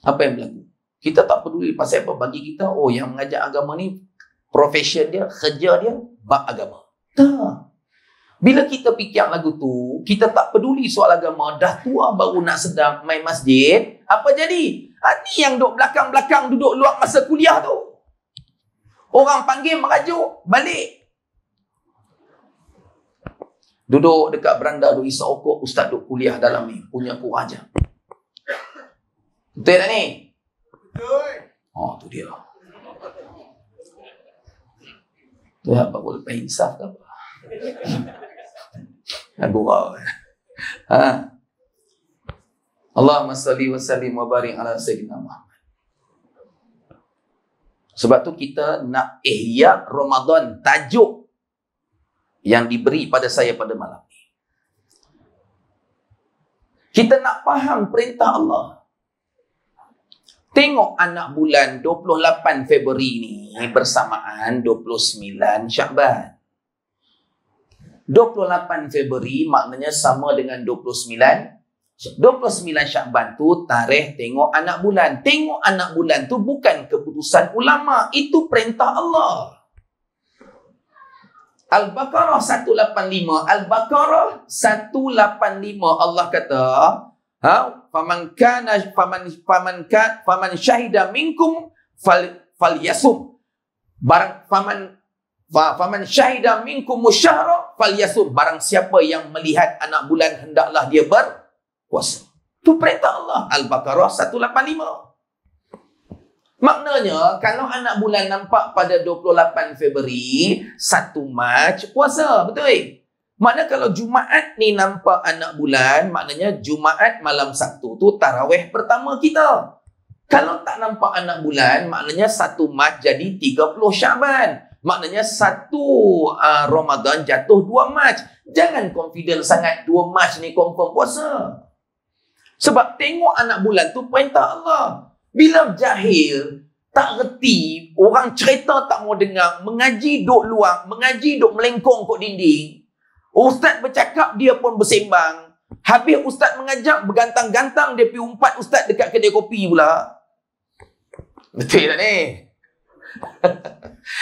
Apa yang berlaku? Kita tak peduli pasal apa. Bagi kita, oh yang mengajar agama ni profession dia, kerja dia, bab agama. Tak. Bila kita fikir lagu tu, kita tak peduli soal agama, dah tua baru nak sedang main masjid, apa jadi? Ni yang duduk belakang-belakang, duduk luar masa kuliah tu. Orang panggil merajuk, balik. Duduk dekat beranda, duduk isap okok, ustaz duduk kuliah dalam ni, punya aku aja. Betul tak ni? Betul. Oh, tu dia. Tu apa boleh insaf ke apa? Gurau. Allahumma salli wa sallim wa barik ala sayyidina Muhammad. Sebab tu kita nak ihya Ramadan, tajuk yang diberi pada saya pada malam ni. Kita nak faham perintah Allah. Tengok anak bulan 28 Februari ni bersamaan 29 Syakban. 28 Februari maknanya sama dengan 29 Syakban tu tarikh tengok anak bulan. Tengok anak bulan tu bukan keputusan ulama, itu perintah Allah. Al-Baqarah 185. Al-Baqarah 185 Allah kata, faman syahida minkum falyasum. Barang faman syahida minkum syahra falyasum. Barang siapa yang melihat anak bulan hendaklah dia berpuasa. Itu perintah Allah. Al-Baqarah 185. Maknanya kalau anak bulan nampak pada 28 Februari, 1 Mac puasa, betul? Maknanya kalau Jumaat ni nampak anak bulan, maknanya Jumaat malam Sabtu tu tarawih pertama kita. Kalau tak nampak anak bulan, maknanya 1 Mac jadi 30 Syaban. Maknanya 1 Ramadan jatuh 2 Mac. Jangan confident sangat 2 Mac ni confirm puasa. Sebab tengok anak bulan tu perintah Allah. Bila jahil, tak reti, orang cerita tak mau dengar, mengaji duk luang, mengaji duk melengkong kat dinding. Ustaz bercakap, dia pun bersembang. Habis ustaz mengajak, bergantang-gantang, dia pergi umpat ustaz dekat kedai kopi pula. Betul tak ni?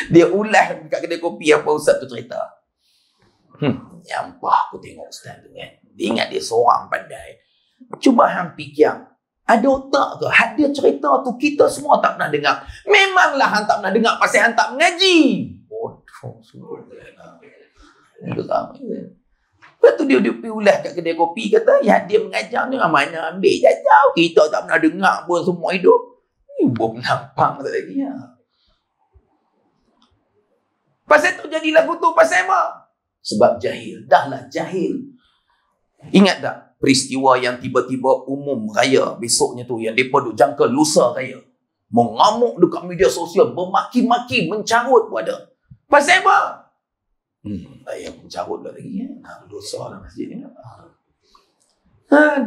Dia ulas dekat kedai kopi apa ustaz tu cerita. Nyampah aku tengok ustaz tu kan. Dia ingat dia seorang pandai. Cuba hang fikir. Ada otak ke? Dia cerita tu kita semua tak pernah dengar. Memanglah hang tak pernah dengar pasal hang tak mengaji. Bodoh semua. Lepas tu dia pergi ulas kat kedai kopi, kata, ya dia mengajar ni mana ambil jauh. Kita tak pernah dengar pun semua hidup. Ni belum nampak tak lagi. Ya. Pasal tu jadi lagu tu pasal apa? Sebab jahil. Dahlah jahil. Ingat tak peristiwa yang tiba-tiba umum raya besoknya tu, yang mereka duk jangka lusa raya. Mengamuk dekat media sosial, bermaki-maki, mencarut pun ada. Pasal apa? Raya mencarut lah lagi. Lusa lah masjid ni.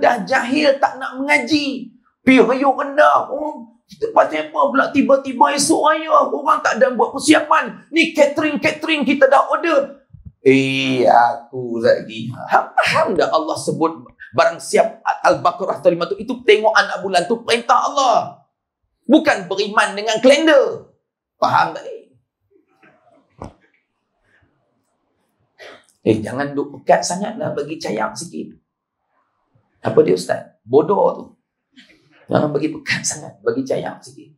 Dah jahil tak nak mengaji. Pergi raya rendah. Pasal apa pula tiba-tiba esok raya orang tak ada buat persiapan. Ni catering kita dah order. Aku lagi. Faham tak Allah sebut barang siap Al-Baqarah 185 itu tengok anak bulan tu perintah Allah. Bukan beriman dengan kalender. Faham tak ni? Jangan duk pekat sangatlah, bagi cayang sikit. Apa dia ustaz? Bodoh tu. Jangan bagi pekat sangat, bagi cayang sikit.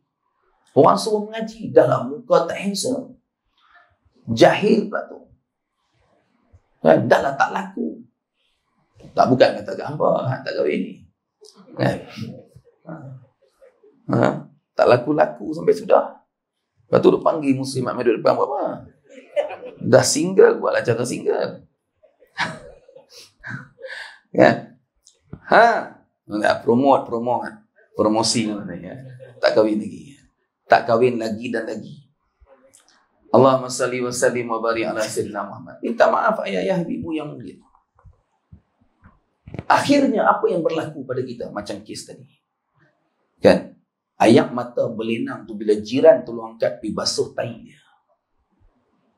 Orang suruh mengaji, dalam muka tak handsome. Jahil pula tu. Dah lah tak laku. Tak, bukan kata gambar, tak kahwin ni. Tak laku-laku sampai sudah. Lepas tu dia panggil Muslimat Media depan buat apa? Dah single, buatlah cara single. Kan? Promosi namanya. Tak kahwin lagi. Tak kahwin lagi dan lagi. Allahumma salli wa sallim wa barik ala sayyidina Muhammad. Minta maaf ayah ibu yang mulia. Akhirnya apa yang berlaku pada kita macam kes tadi. Kan? Ayak mata berlenang tu bila jiran tolong angkat pergi basuh tai dia.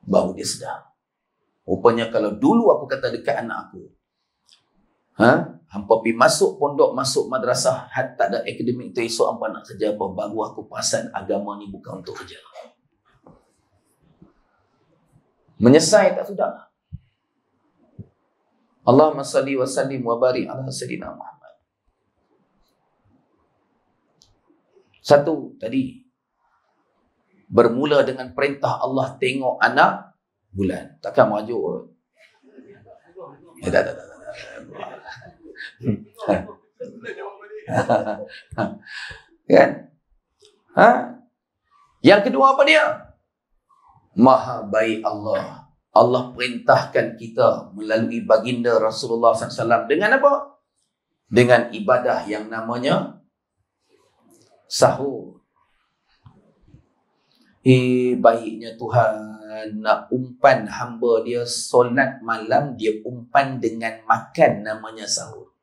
Baru dia sedar. Rupanya kalau dulu aku kata dekat anak aku, hampa pergi masuk pondok, masuk madrasah, tak ada akademik tu esok hampa nak kerja apa, baru aku perasan agama ni bukan untuk kerja. Menyesal tak sudah. Allahumma salli wa sallim wa barik ala sayyidina Muhammad. Satu tadi bermula dengan perintah Allah tengok anak bulan. Takkan merajuk. Tak. Kan? Yang kedua apa dia? Maha baik Allah. Allah perintahkan kita melalui baginda Rasulullah SAW dengan apa? Dengan ibadah yang namanya sahur. Baiknya Tuhan nak umpan hamba dia solat malam, dia umpan dengan makan namanya sahur.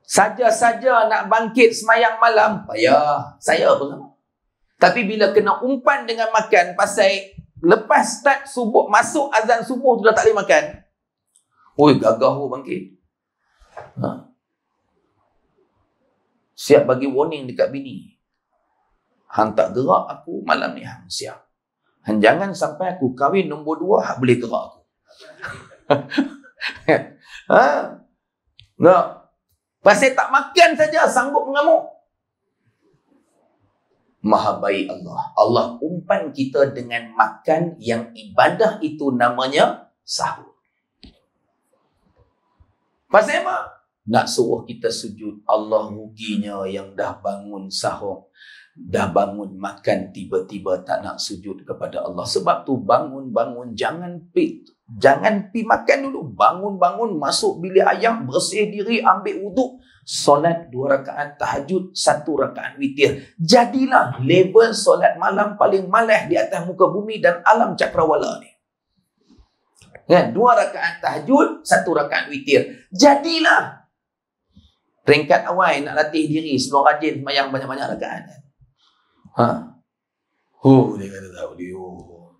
Saja-saja nak bangkit semayang malam, payah. Saya pun sama. Tapi bila kena umpan dengan makan, pasal lepas start subuh, masuk azan subuh tu dah tak boleh makan. Gagah bangkit. Siap bagi warning dekat bini. Hang tak gerak aku malam ni, hang siap. Hang jangan sampai aku kahwin nombor 2, hang boleh gerak aku. Pasal tak makan saja sanggup mengamuk. Maha baik Allah. Allah umpan kita dengan makan yang ibadah itu namanya sahur. Pasal apa? Nak suruh kita sujud. Allah ruginya yang dah bangun sahur, dah bangun makan, tiba-tiba tak nak sujud kepada Allah. Sebab tu bangun-bangun, jangan pi makan dulu. Bangun-bangun, masuk bilik ayam, bersih diri, ambil wuduk, solat 2 rakaat tahajud, 1 rakaat witir. Jadilah level solat malam paling malas di atas muka bumi dan alam cakrawala ni. Kan? 2 rakaat tahajud, 1 rakaat witir. Jadilah peringkat awal nak latih diri sebelum rajin sembahyang banyak-banyak rakaat. Dia kata tahu dia.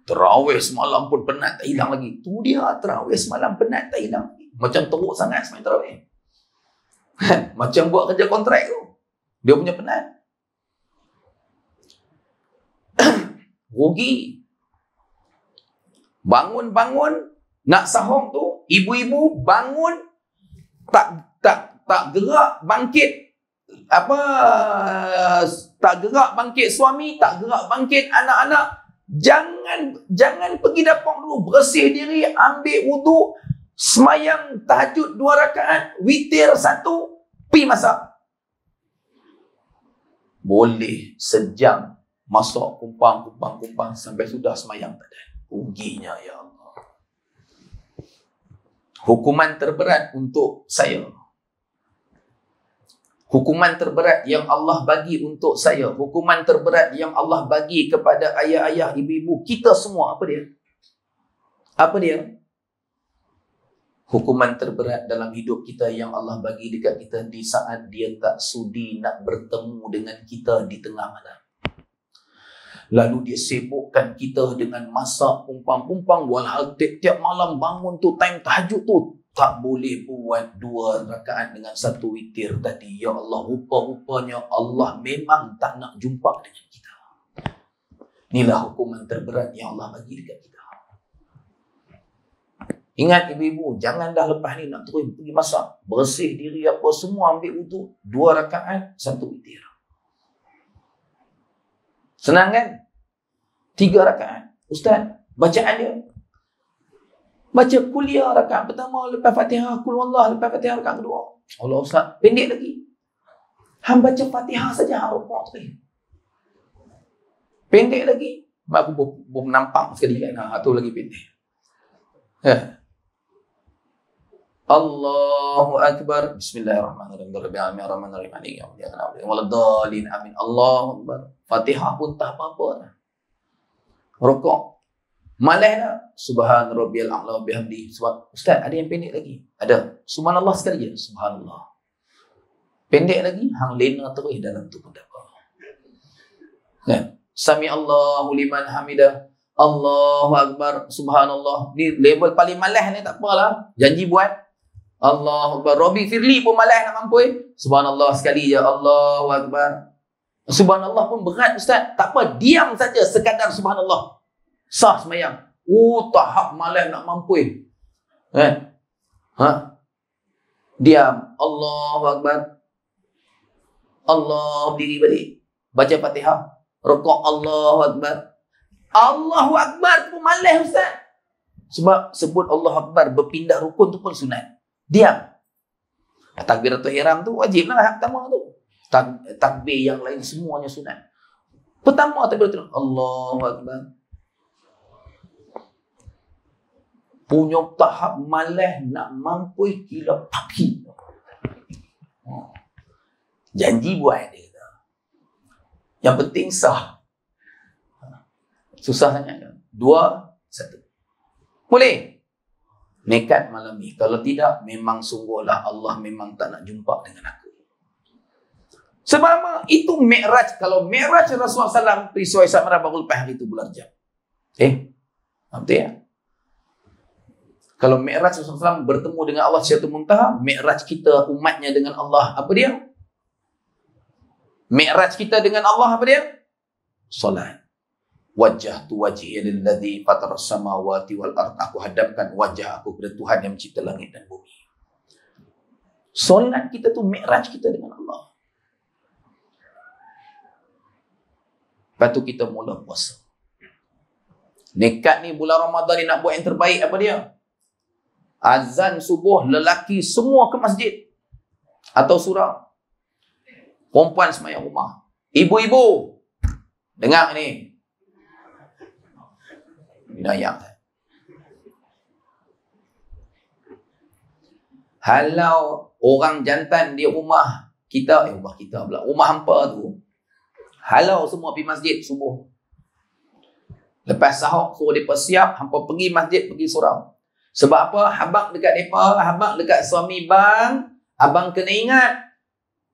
Terawih semalam pun penat tak hilang lagi. Tu dia, terawih semalam penat tak hilang lagi. Macam teruk sangat semalam terawih. Macam buat kerja kontrak tu. Dia punya penat. Rugi. Bangun-bangun nak sahur tu, ibu-ibu bangun tak gerak bangkit tak gerak bangkit suami, tak gerak bangkit anak-anak. Jangan pergi dapur dulu, bersih diri, ambil wuduk, semayang tahajud 2 rakaat, witir 1, pi masak. Boleh sejam masak kumpang sampai sudah semayang tak ada. Ruginya ya Allah. Hukuman terberat untuk saya. Hukuman terberat yang Allah bagi untuk saya. Hukuman terberat yang Allah bagi kepada ayah-ayah, ibu-ibu. Kita semua, apa dia? Apa dia? Hukuman terberat dalam hidup kita yang Allah bagi dekat kita di saat dia tak sudi nak bertemu dengan kita di tengah malam. Lalu dia sibukkan kita dengan masak pumpang-pumpang. Walhal tiap-tiap malam bangun tu, time tahajud tu, tak boleh buat 2 rakaat dengan 1 witir tadi. Ya Allah, rupa-rupanya Allah memang tak nak jumpa dengan kita. Inilah hukuman terberat yang Allah bagi dekat kita. Ingat ibu-ibu, jangan dah lepas ni nak terus pergi masak, bersih diri apa semua, ambil wuduk, 2 rakaat, 1 witir. Senang kan? 3 rakaat. Ustaz, bacaan dia. Baca kuliah rakaat pertama, lepas Fatihah, Qul Wallah, lepas Fatihah rakaat kedua. Allah Ustaz, pendek lagi. Hang baca Fatihah saja, hang rukuk tu. Pendek lagi. Aku boleh nampak sekali kan. Tu lagi pendek. Allahu Akbar. Bismillahirrahmanirrahim. Bismillahirrahmanirrahim. Waladhalin. Amin. Allahu Akbar. Fatihah pun tak apa-apa. Rukuk. Malah dah. Subhan rabbiyal a'la bihamdi. Ustaz, ada yang pendek lagi? Ada. Subhanallah sekali je. Subhanallah. Pendek lagi, hang lena terus dalam tu pun tak apa. Kan? Sami Allahu liman hamidah. Allahu Akbar. Subhanallah. Ni level paling malas ni, tak apalah. Janji buat. Allahu Akbar. Rabbi firli pun malas nak mampu. Subhanallah sekali je. Allahu Akbar. Subhanallah pun berat Ustaz. Tak apa, diam saja sekadar subhanallah. Sah semayang. Tahap malas nak mampu. Diam. Allahu Akbar. Allah diri balik. Baca Fatihah. Rukuk Allahu Akbar. Allahu Akbar pun malas Ustaz. Sebab sebut Allahu Akbar berpindah rukun tu pun sunat. Diam. Takbiratul ihram tu wajib lah pertama tu. Takbir yang lain semuanya sunat. Pertama takbiratul Allahu Akbar. Punya tahap malas nak mampu kila papi. Janji buat dia. Yang penting sah. Susah sangat kan? 2, 1. Boleh? Nekat malam ni. Kalau tidak, memang sungguhlah Allah memang tak nak jumpa dengan aku. Sebab apa? Itu Mi'raj. Kalau Mi'raj Rasulullah SAW perisuai Samara baru lepas hari itu bulan Rajab. Betul ya? Kalau Mi'raj Rasulullah SAW bertemu dengan Allah Sidratul Muntaha, Mi'raj kita umatnya dengan Allah, apa dia? Mi'raj kita dengan Allah, apa dia? Salat. Wajjahtu wajhiya lilladzi fataras samawati wal ard. Aku hadapkan wajah aku kepada Tuhan yang mencipta langit dan bumi. Solat kita tu Mi'raj kita dengan Allah. Lepas tu kita mula puasa. Nekat ni bulan Ramadan ni nak buat yang terbaik apa dia? Azan subuh, lelaki semua ke masjid atau surau. Perempuan semayang rumah. Ibu-ibu, dengar ni. Dayang. Halau orang jantan di rumah kita, rumah kita pula, rumah hampa tu, halau semua pergi masjid subuh. Lepas sahur, suruh mereka siap, hampa pergi masjid, pergi surau. Sebab apa? Abang dekat mereka, abang dekat suami bang, abang kena ingat,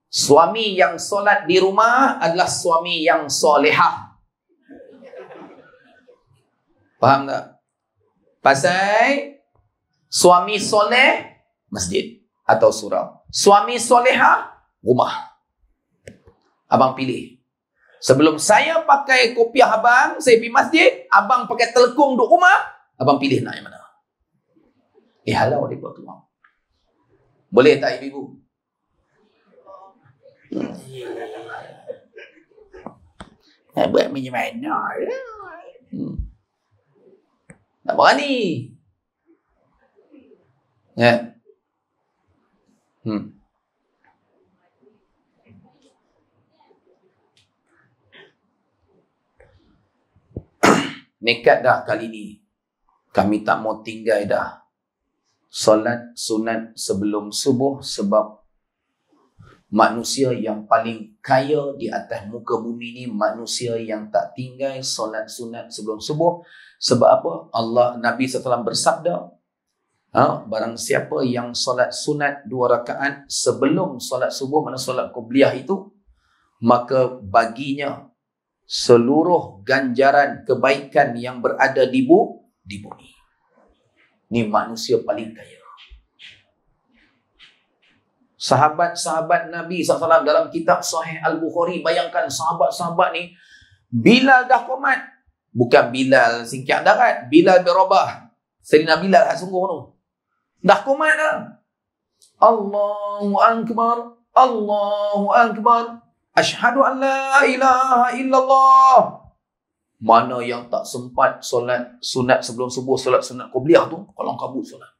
suami yang solat di rumah adalah suami yang solehah. Faham tak? Pasal suami soleh, masjid atau surau. Suami solehah, rumah. Abang pilih. Sebelum saya pakai kopiah abang, saya pergi masjid, abang pakai telekung duduk rumah, abang pilih nak yang mana? Halau dia buat keluar. Boleh tak ibu-ibu? Nak buat macam mana? Tak berani. Ya. Nekat dah kali ni. Kami tak mau tinggal dah solat sunat sebelum subuh, sebab manusia yang paling kaya di atas muka bumi ni manusia yang tak tinggal solat sunat sebelum subuh. Sebab apa? Allah, Nabi SAW bersabda, barang siapa yang solat sunat 2 rakaat sebelum solat subuh, mana solat qobliyah itu, maka baginya seluruh ganjaran kebaikan yang berada di bumi. Ni manusia paling kaya. Sahabat-sahabat Nabi SAW dalam kitab Sahih Al-Bukhari, bayangkan sahabat-sahabat ni, Bilal dah komat. Bukan Bilal singkat darat, Bilal bin Rabah. Sayyidina Bilal sungguh tu. Dah komat dah. Allahu Akbar, Allahu Akbar. Asyhadu an la ilaha illallah. Mana yang tak sempat solat sunat sebelum subuh, solat sunat qobliyah tu, kalau kabut solat.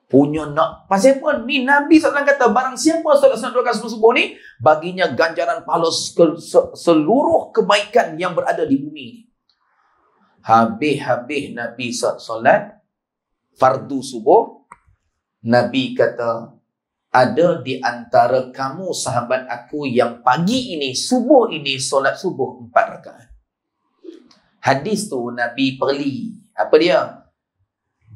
Punya nak. Pasal apa? Ni Nabi SAW kata, barang siapa solat sunat 2 rakaat sebelum subuh ni, baginya ganjaran pahala seluruh kebaikan yang berada di bumi ni. Habis-habis Nabi solat fardu subuh, Nabi kata, ada di antara kamu sahabat aku yang pagi ini, subuh ini, solat subuh 4 rakaat. Hadis tu Nabi perli. Apa dia?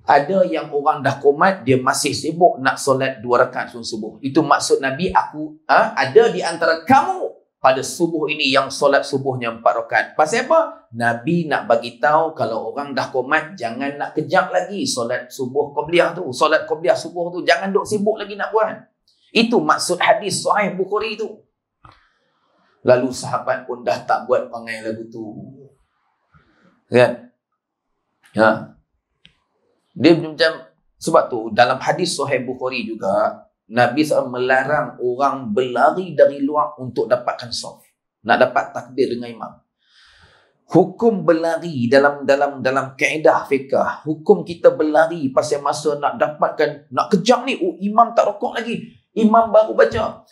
Ada yang orang dah komat, dia masih sibuk nak solat 2 rakaat sebelum subuh. Itu maksud Nabi, ada di antara kamu pada subuh ini yang solat subuhnya 4 rakaat. Pasal apa? Nabi nak bagi tahu kalau orang dah komat, jangan nak kejap lagi solat subuh qobliyah tu. Solat qobliyah subuh tu, jangan duk sibuk lagi nak buat. Itu maksud hadis Sahih Bukhari tu. Lalu sahabat pun dah tak buat pangai lagu tu. Kan? Dia macam, sebab tu dalam hadis Sahih Bukhari juga, Nabi SAW melarang orang berlari dari luar untuk dapatkan saf, nak dapat takbir dengan imam. Hukum berlari dalam kaedah fiqh, hukum kita berlari pasal masa nak dapatkan, nak kejap ni, imam tak rokok lagi, imam baru baca,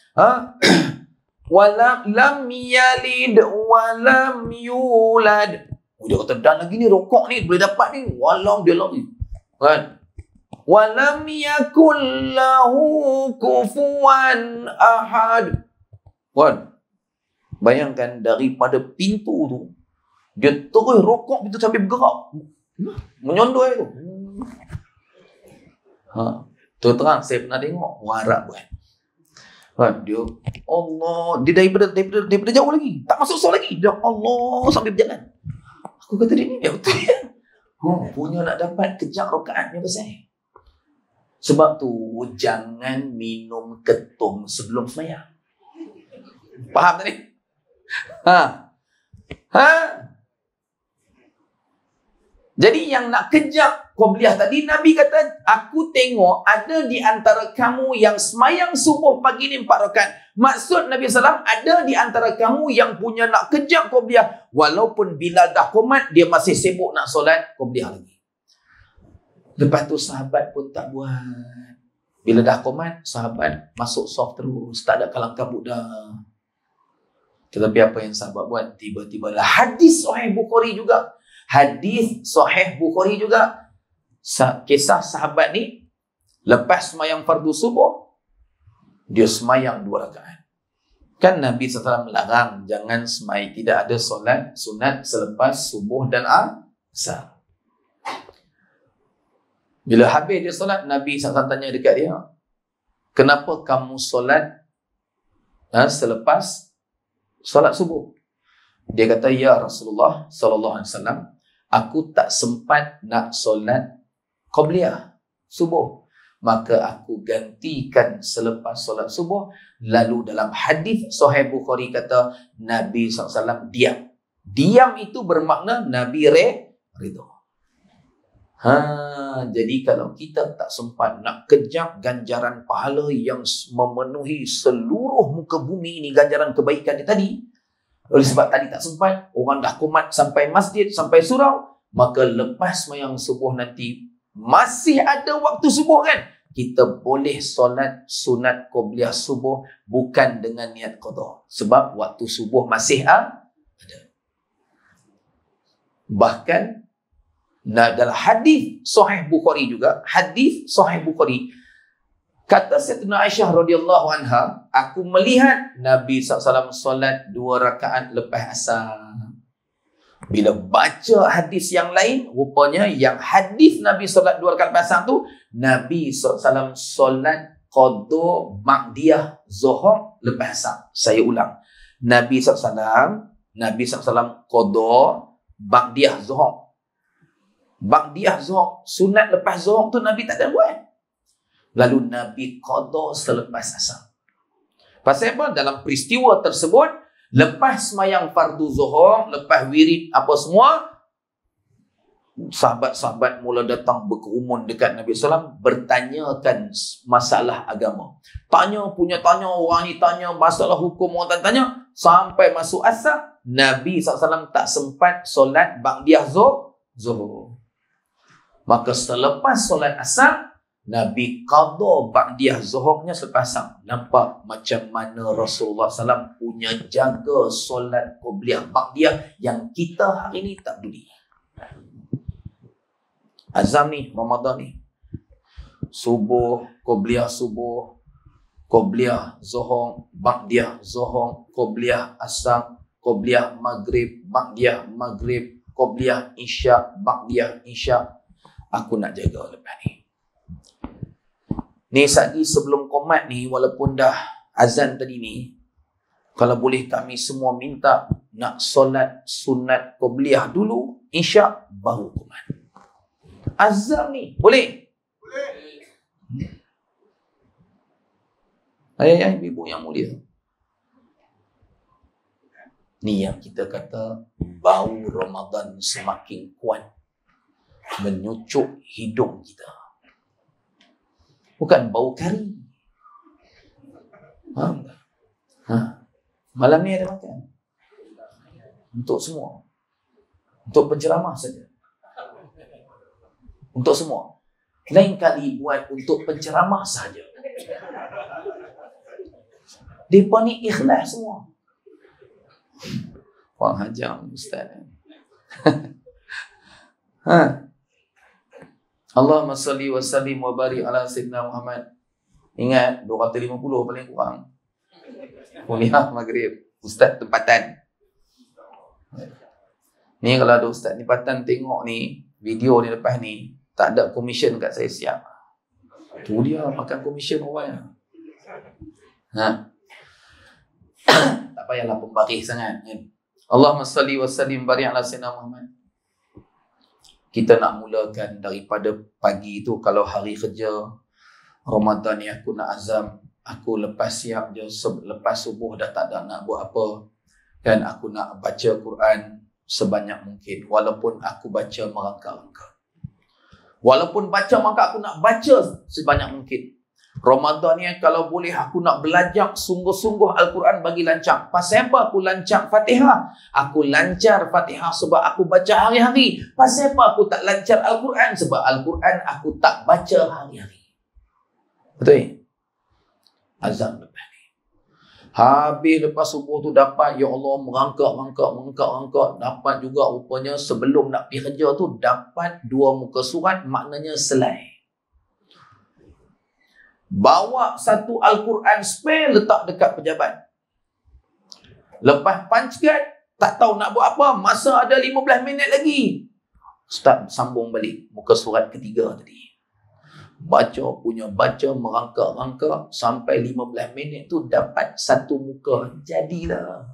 walam lam yalid walam yulad. Dia kata, dan lagi ni rokok ni boleh dapat ni, walam dia lari. Kan? Walam yakul lahu kufuwan ahad. Kan? Bayangkan daripada pintu tu, dia terus rokok itu sampai bergerak. Menyondoi tu. Terang saya pernah tengok orang Arab buat. Dia Allah, dia daripada jauh lagi, tak masuk sol lagi, dia Allah sambil berjalan. Aku kata dia ni betul ya. Punya nak dapat kejap rakaatnya besar. Sebab tu jangan minum ketum sebelum sembahyang. Faham tak ni? Jadi yang nak kejar qobliyah tadi, Nabi kata, aku tengok ada di antara kamu yang semayang subuh pagi ni 4 rakaat. Maksud Nabi SAW, ada di antara kamu yang punya nak kejar qobliyah. Walaupun Bilal dah qomat, dia masih sibuk nak solat qobliyah lagi. Lepas tu sahabat pun tak buat. Bila dah qomat, sahabat masuk soft terus. Tak ada kalang kabut dah. Tetapi apa yang sahabat buat? Tiba-tibalah hadis Sahih Bukhari juga. Hadis Sahih Bukhari juga. Kisah sahabat ni, lepas semayang fardu subuh, dia semayang 2 rakaat. Kan Nabi SAW melarang, jangan semayang, tidak ada solat sunat selepas subuh dan asar. Bila habis dia solat, Nabi SAW tanya dekat dia, kenapa kamu solat selepas solat subuh? Dia kata, ya Rasulullah SAW, aku tak sempat nak solat qobliyah subuh, maka aku gantikan selepas solat subuh. Lalu dalam hadis Sahih Bukhari kata, Nabi SAW diam. Diam itu bermakna Nabi redha. Jadi kalau kita tak sempat nak kejar ganjaran pahala yang memenuhi seluruh muka bumi ini, ganjaran kebaikan dia tadi, oleh sebab tadi tak sempat, orang dah kumat sampai masjid, sampai surau, maka lepas sembahyang subuh nanti, masih ada waktu subuh kan? Kita boleh solat sunat qobliyah subuh bukan dengan niat qada. Sebab waktu subuh masih ada. Bahkan dalam hadis Sahih Bukhari juga, hadis Sahih Bukhari, kata Sayyidatina Aisyah radhiyallahu anha, aku melihat Nabi SAW solat 2 rakaat lepas asar. Bila baca hadis yang lain, rupanya yang hadis Nabi solat 2 rakaat lepas asar tu, Nabi SAW solat qada ba'diyah zuhur lepas asar. Saya ulang. Nabi SAW qada ba'diyah zuhur. Ba'diyah zuhur, sunat lepas zuhur tu Nabi tak ada buat. Lalu Nabi qada selepas asar. Pasal apa? Dalam peristiwa tersebut, lepas semayang fardu zuhur, lepas wirid apa semua, sahabat-sahabat mula datang berkerumun dekat Nabi SAW, bertanyakan masalah agama. Tanya, orang ni tanya, masalah hukum orang tanya, sampai masuk asar, Nabi SAW tak sempat solat ba'diyah zuhur. Maka selepas solat asar, Nabi qada ba'diyah zuhurnya selepas asar. Nampak macam mana Rasulullah SAW punya jaga solat qobliyah ba'diyah yang kita hari ni tak peduli. Azam ni, Ramadan ni, subuh, qobliyah subuh, qobliyah zuhur, ba'diyah zuhur, qobliyah asar, qobliyah maghrib, ba'diyah maghrib, qobliyah isya, ba'diyah isya. Aku nak jaga lepas ni. Ni Sadi sebelum qomat ni, walaupun dah azan tadi ni, kalau boleh kami semua minta nak solat sunat qobliyah dulu, isyak baru qomat. Azan ni, boleh? Boleh. Ayah ibu yang mulia. Ni yang kita kata bau Ramadan semakin kuat menyucuk hidung kita. Bukan bau kari. Faham tak? Malam ni ada makan. Untuk semua. Untuk penceramah saja. Untuk semua. Lain kali buat untuk penceramah saja. Mereka ni ikhlas semua. Wang hajam Ustaz. Allahumma salli wa sallim wa barik ala Sayyidina Muhammad. Ingat, 250 paling kurang. Kuliah maghrib. Ustaz tempatan. Ni kalau ada ustaz tempatan tengok ni, video ni lepas ni, tak ada komisen kat saya siap. Tu dia makan komisen orang. Tak payahlah pembarih sangat. Allahumma salli wa sallim barik ala Sayyidina Muhammad. Kita nak mulakan daripada pagi tu. Kalau hari kerja Ramadan ni aku nak azam, aku lepas siap je, lepas subuh dah tak ada nak buat apa. Dan aku nak baca Quran, sebanyak mungkin. Walaupun aku baca merangkak-rangkak. Walaupun baca, maka aku nak baca sebanyak mungkin. Ramadan ni kalau boleh aku nak belajar sungguh-sungguh Al-Quran bagi lancar. Pasal apa aku lancar Fatihah? Aku lancar Fatihah sebab aku baca hari-hari. Pasal apa aku tak lancar Al-Quran? Sebab Al-Quran aku tak baca hari-hari. Betul? Azam lepas ni. Habis lepas subuh tu dapat, ya Allah, merangkak. Dapat juga rupanya sebelum nak pergi kerja tu, dapat 2 muka surat, maknanya selai. Bawa satu Al-Quran spare, letak dekat pejabat. Lepas punch card, tak tahu nak buat apa, masa ada 15 minit lagi. Start sambung balik muka surat ketiga tadi. Baca, merangkak-rangkak, sampai 15 minit tu dapat satu muka. Jadilah.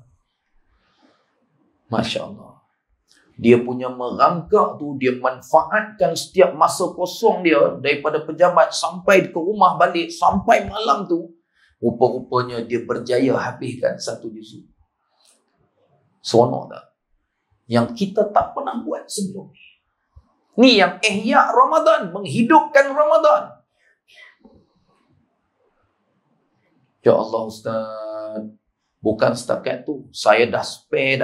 Masya Allah. Dia punya merangkak tu, dia manfaatkan setiap masa kosong dia daripada pejabat sampai ke rumah balik, sampai malam tu. Rupa-rupanya dia berjaya habiskan 1 juzuk. Seronok tak? Yang kita tak pernah buat sebelum ni. Ni yang ihya Ramadan, menghidupkan Ramadan. Ya Allah Ustaz, bukan setakat tu. Saya dah spare.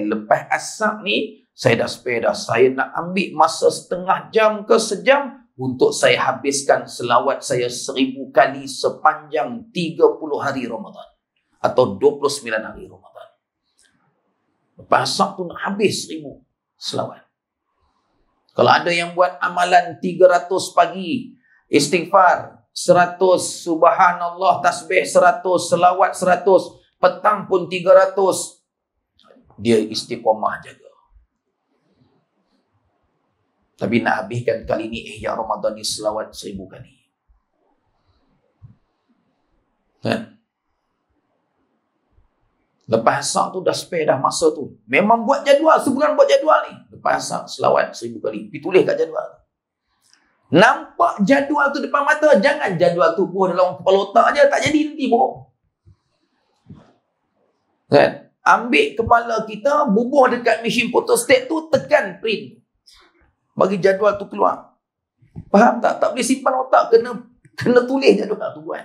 Lepas asar ni, saya dah spare dah. Saya nak ambil masa setengah jam ke sejam untuk saya habiskan selawat saya 1000 kali sepanjang 30 hari Ramadan. Atau 29 hari Ramadan. Lepas asar tu nak habis 1000 selawat. Kalau ada yang buat amalan 300 pagi, istighfar 100, subhanallah, tasbih 100, selawat 100, petang pun 300, dia istiqomah jaga. Tapi nak habiskan kali ni ihya Ramadan ni selawat 1000 kali. Kan? Lepas asar tu dah spare dah masa tu. Memang buat jadual, sebulan buat jadual ni. Lepas asar selawat 1000 kali. Pergi tulis kat jadual. Nampak jadual tu depan mata, jangan jadual tu buah dalam kepala otak je, tak jadi nanti bohong. Kan? Ambil kepala kita, bubuh dekat mesin photostat tu, tekan print. Bagi jadual tu keluar. Faham tak? Tak boleh simpan otak, kena tulis jadual tu buat.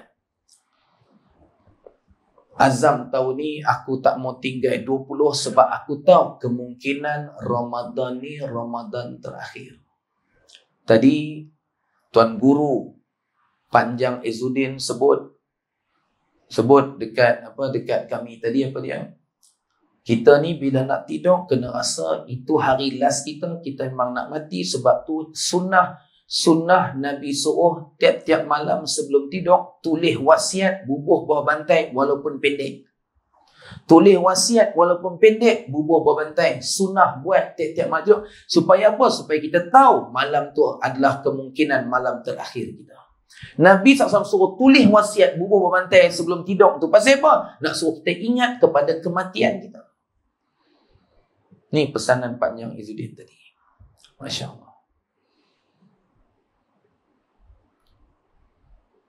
Azam tahun ni aku tak mau tinggal 20 sebab aku tahu kemungkinan Ramadan ni Ramadan terakhir. Tadi Tuan Guru Panjang Izzuddin sebut dekat kami tadi apa dia? Kita ni bila nak tidur kena rasa itu hari last kita memang nak mati, sebab tu sunnah Nabi suruh tiap-tiap malam sebelum tidur tulis wasiat bubuh bawah bantai walaupun pendek. Tulis wasiat walaupun pendek, bubuh bawah bantai. Sunnah buat tiap-tiap malam tidur. Supaya apa? Supaya kita tahu malam tu adalah kemungkinan malam terakhir kita. Nabi SAW suruh tulis wasiat bubuh bawah bantai sebelum tidur tu. Pasal apa? Nak suruh kita ingat kepada kematian kita. Ni pesanan Panjang Izzuddin tadi. Masya Allah.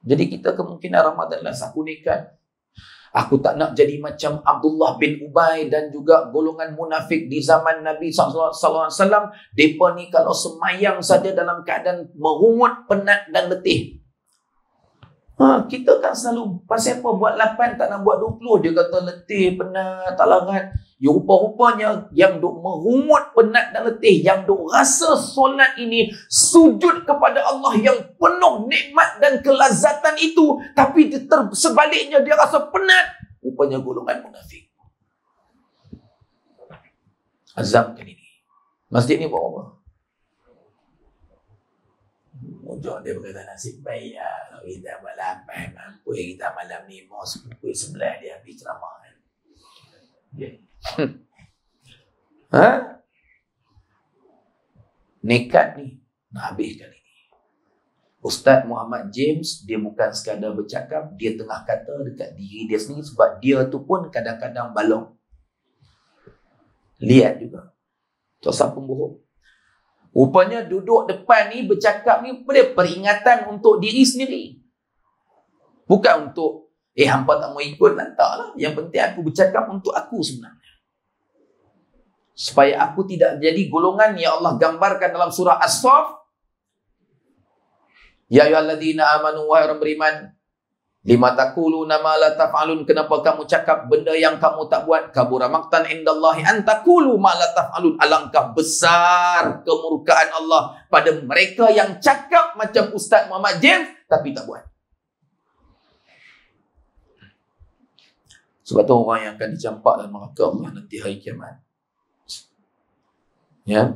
Jadi kita kemungkinan Ramadan lah aku ni kan. Aku tak nak jadi macam Abdullah bin Ubay dan juga golongan munafik di zaman Nabi SAW. Mereka ni kalau semayang saja dalam keadaan merungut, penat dan letih. Kita kan selalu, pasal apa buat 8 tak nak buat 20. Dia kata letih, penat, tak larat. Ya, rupa-rupanya yang duk merungut, penat dan letih, yang duk rasa solat ini sujud kepada Allah yang penuh nikmat dan kelazatan itu, tapi sebaliknya dia rasa penat, rupanya golongan munafik. Azam kali ni. Masjid ni buat apa? Mujur dia berkata nasib baik ya. Kalau kita buat 8, mampu kita malam ni mau 10, 11 dia habis ceramah. Okay. Nekat ni nak habis kali ni. Ustaz Muhammad James, dia bukan sekadar bercakap, dia tengah kata dekat diri dia sendiri, sebab dia tu pun kadang-kadang balong. Lihat juga. Tak usah pembohong. Rupanya duduk depan ni bercakap ni peringatan untuk diri sendiri. Bukan untuk hampa tak mau ikut, lantaklah. Yang penting aku bercakap untuk aku sebenarnya. supaya aku tidak jadi golongan yang Allah gambarkan dalam surah As-Saff. Ya ayyuhalladzina amanu, wahai orang beriman, lima taquluna ma la taf'alun, kenapa kamu cakap benda yang kamu tak buat? Kabura maqtan indallahi an taqulu ma la taf'alun, alangkah besar kemurkaan Allah pada mereka yang cakap macam Ustaz Muhammad James tapi tak buat. Sebab tu orang yang akan dicampak dalam neraka Allah nanti hari kiamat. Ya.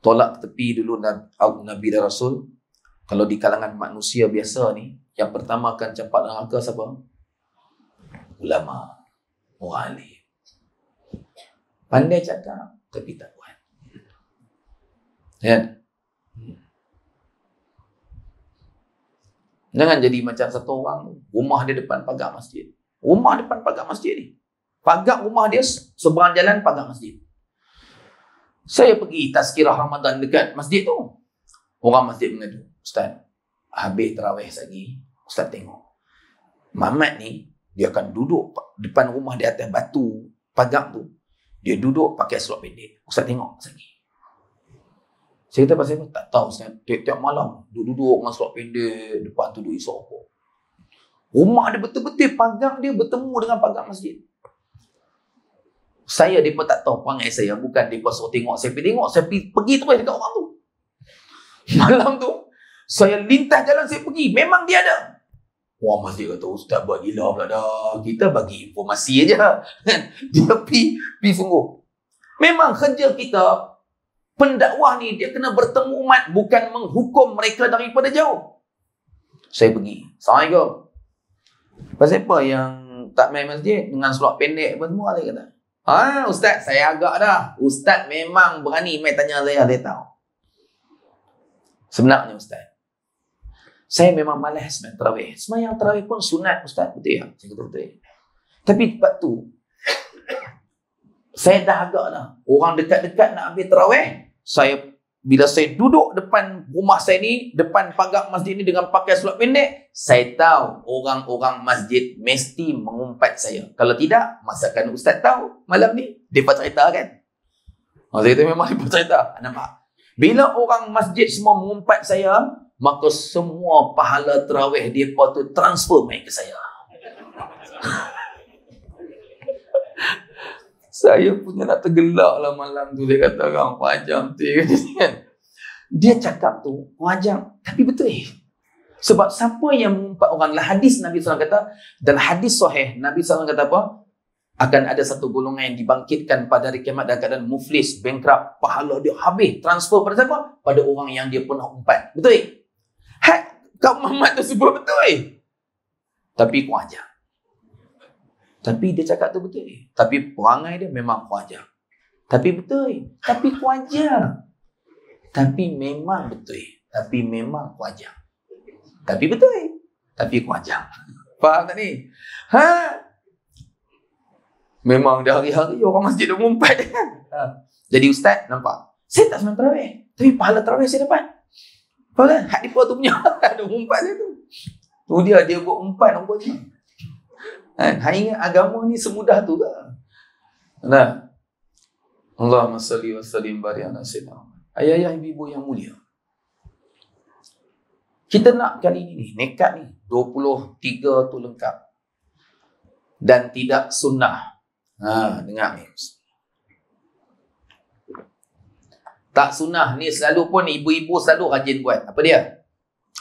Tolak tepi dulu Nabi dan Rasul. Kalau di kalangan manusia biasa ni, yang pertama akan campak dalam neraka siapa? Ulama, orang alim. Pandai cakap tapi tak buat. Ya. Jangan jadi macam satu orang, rumah dia depan pagar masjid. Rumah depan pagar masjid ni. Pagar rumah dia seberang jalan pagar masjid. Saya pergi tazkirah Ramadan dekat masjid tu. Orang masjid mengadu, Ustaz, habis tarawih lagi, Ustaz tengok. Mamat ni, dia akan duduk depan rumah di atas batu pagar tu. Dia duduk pakai seluar pendek. Ustaz tengok lagi. Saya kata pasal apa? Tak tahu Ustaz. Tiap-tiap malam duduk dengan seluar pendek depan tu duduk isok. Rumah dia betul-betul pagar dia bertemu dengan pagar masjid. Saya, mereka tak tahu perangai saya. Bukan mereka suruh tengok. Saya pergi tengok. Saya pergi terus dekat orang tu. Malam tu, saya lintas jalan, saya pergi. Memang dia ada. Orang masjid kata, Ustaz buat gila pula dah. Kita bagi informasi aja. Dia pergi sungguh. Memang kerja kita, pendakwah ni, dia kena bertemu umat. Bukan menghukum mereka daripada jauh. Saya pergi. Assalamualaikum. Pasal apa yang tak main masjid dengan seluar pendek apa semua, dia kata. Ustaz, saya agak dah. Ustaz memang berani main tanya saya tahu. Sebenarnya Ustaz, saya memang malas sembahyang tarawih. Sembahyang tarawih pun sunat Ustaz, betul ya? Saya kata betul. Tapi tempat tu, saya dah agak dah. Orang dekat-dekat nak ambil tarawih, bila saya duduk depan rumah saya ni, depan pagar masjid ni dengan pakai seluar pendek, saya tahu orang-orang masjid mesti mengumpat saya. Kalau tidak, masakan Ustaz tahu malam ni, mereka cerita kan? Saya kata memang mereka cerita. Nampak? Bila orang masjid semua mengumpat saya, maka semua pahala tarawih mereka tu transfer main ke saya. Saya punya nak tergelak lah malam tu. Dia kata, orang pajam tu. Dia cakap tu, wajang. Tapi betul. Sebab siapa yang mengumpat orang, lah hadis Nabi SAW kata, dalam hadis sahih, Nabi SAW kata apa? Akan ada satu golongan yang dibangkitkan pada hari kiamat dalam keadaan muflis, bankrupt, pahala dia habis. Transfer pada siapa? Pada orang yang dia pernah umpat. Betul? Kau Muhammad tu sebut betul. Tapi kau ajar. Tapi dia cakap tu betul. Tapi perangai dia memang kau ajar. Tapi betul. Tapi kau ajar. Tapi memang betul. Tapi memang kau ajar. Tapi betul. Tapi kau ajar. Faham tak ni? Memang dah hari-hari orang masjid dah mengumpat kan. Jadi Ustaz nampak, saya tak senang tarawih, tapi pahala tarawih saya dapat. Faham tak? Hak dia tu punya. Ada umpat dia tu. Tu dia buat umpat nampaknya. Hanya agama ni semudah tu ke? Nah. Allahumma salli wa sallim barik ala sayyidina. Ayah-ayah, ibu-ibu yang mulia. Kita nak kali ini nekat ni 23 tu lengkap. Dan tidak sunnah. Dengar ni. Tak sunnah ni selalu pun ibu-ibu selalu rajin buat. Apa dia?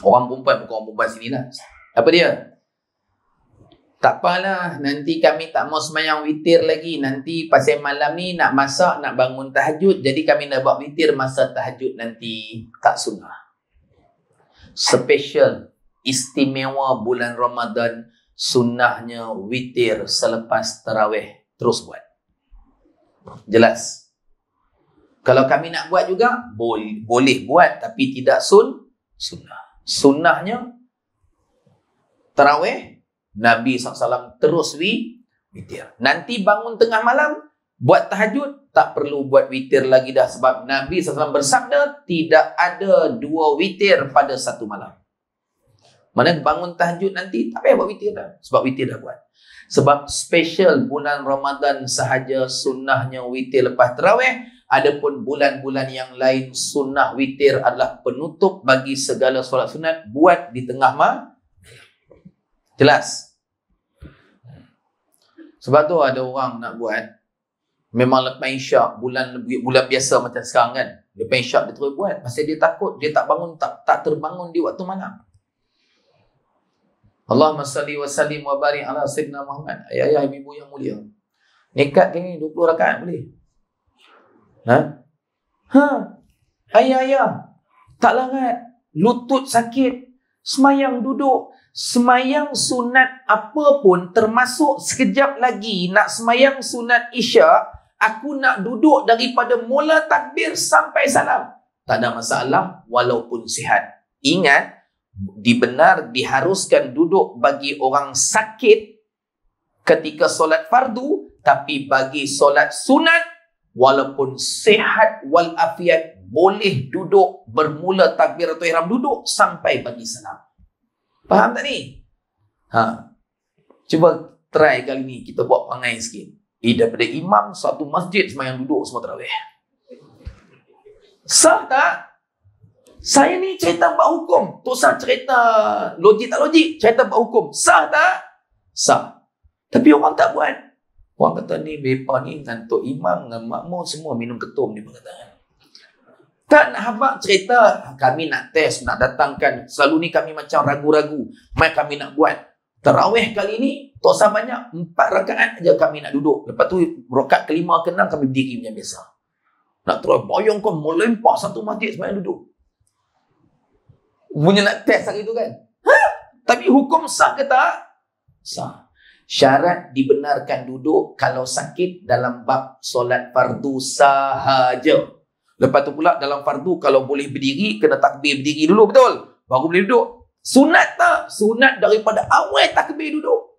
Orang perempuan, bukan orang perempuan sini lah. Apa dia? Tak apalah, nanti kami tak mau sembahyang witir lagi. Nanti pasal malam ni nak masak, nak bangun tahajud. Jadi kami nak buat witir masa tahajud nanti. Tak sunnah. Special, istimewa bulan Ramadan, sunnahnya witir selepas tarawih. Terus buat. Jelas. Kalau kami nak buat juga, boleh buat. Tapi tidak sunnah. Sunnahnya, tarawih, Nabi SAW terus witir. Nanti bangun tengah malam, buat tahajud, tak perlu buat witir lagi dah. Sebab Nabi SAW bersabda, tidak ada 2 witir pada satu malam. Mana bangun tahajud nanti, tak payah buat witir dah. Sebab witir dah buat. Sebab special bulan Ramadan sahaja sunnahnya witir lepas tarawih. Adapun bulan-bulan yang lain sunnah witir adalah penutup bagi segala solat sunat. Buat di tengah jelas. Sebab tu ada orang nak buat memang lepas isyak, bulan biasa macam sekarang kan. Lepas isyak dia terus buat. Pasal dia takut dia tak bangun, tak terbangun di waktu malam. Allahumma salli wa sallim wa barik ala sayyidina Muhammad. Ayah-ayah, ibu yang mulia. Nekat ke ni 20 rakaat boleh? Ayah-ayah, tak larat, lutut sakit, semayang duduk. Semayang sunat apa pun, termasuk sekejap lagi nak semayang sunat isyak, aku nak duduk daripada mula takbir sampai salam. Tak ada masalah walaupun sihat. Ingat, diharuskan duduk bagi orang sakit ketika solat fardu, tapi bagi solat sunat, walaupun sihat walafiat, boleh duduk bermula takbiratul ihram duduk sampai bagi salam. Faham tak ni? Cuba try kali ni kita buat perangai sikit. Daripada imam satu masjid semayang duduk semua tarawih. Sah tak? Saya ni cerita buat hukum. Tu sah cerita logik tak logik. Cerita buat hukum. Sah tak? Sah. Tapi orang tak buat. Orang kata ni mereka ni ngantuk imam dengan makmum semua minum ketum ni perkataan. Tak nak habaq cerita kami nak test, nak datangkan. Selalu ni kami macam ragu-ragu. Mai kami nak buat tarawih kali ni tak usah banyak, 4 rakaat aja kami nak duduk. Lepas tu rakaat kelima ke 6 kami berdiri macam biasa. Nak terus bayangkan melempah satu masjid semayang duduk. Punya nak test hari tu kan. Tapi hukum sah ke tak? Sah. Syarat dibenarkan duduk kalau sakit dalam bab solat fardu sahaja. Lepas tu pula dalam fardu kalau boleh berdiri, kena takbir berdiri dulu, betul? Baru boleh duduk. Sunat tak? Sunat daripada awal takbir duduk.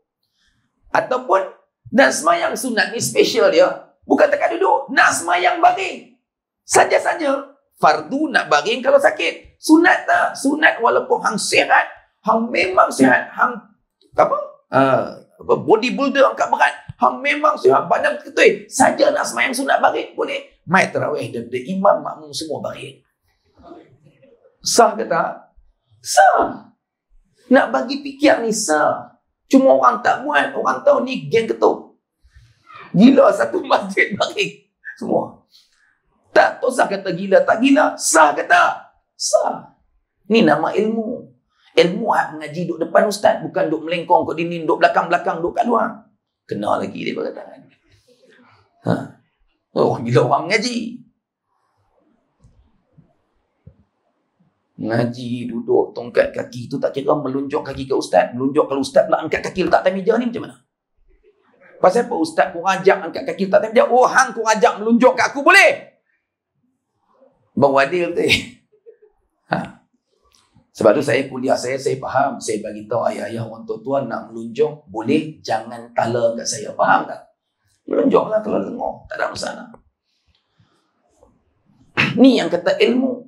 Ataupun nak semayang sunat ni special dia. Bukan tekat duduk. Nak semayang baring. Saja-saja. Fardu nak baring kalau sakit. Sunat tak? Sunat walaupun hang sihat. Hang memang sihat. Hang bodybuilder angkat berat, hang memang sihat badan ketui, saja nak semayang sunat baring boleh. Mai tarawih daripada imam makmum semua baring. Sah ke tak? Sah. Nak bagi fikir ni sah. Cuma orang tak buat. Orang tahu ni geng ketuk. Gila satu masjid baring semua. Tak tahu sah kata gila, tak gila. Sah ke tak? Sah. Ni nama ilmu. Ilmu hak mengaji duduk depan ustaz, bukan duduk melengkong kat dinding, duduk belakang-belakang, duduk kat luar. Kena lagi dia berkata. Oh, gila orang mengaji. Mengaji, duduk, tongkat kaki tu tak kira melunjuk kaki ke ustaz. Melunjuk kalau ustaz pula angkat kaki letak atas meja ni macam mana? Pasal apa ustaz kau ajak angkat kaki letak atas meja? Oh, hang kau ajak melunjuk kat aku boleh? Baru adil tu. Sebab tu saya kuliah saya faham. Saya bagi tahu ayah-ayah orang tua-tua nak melunjuk boleh, jangan tala kat saya. Faham tak? Melunjuklah kalau lengur, tak ada masalah. Ni yang kata ilmu.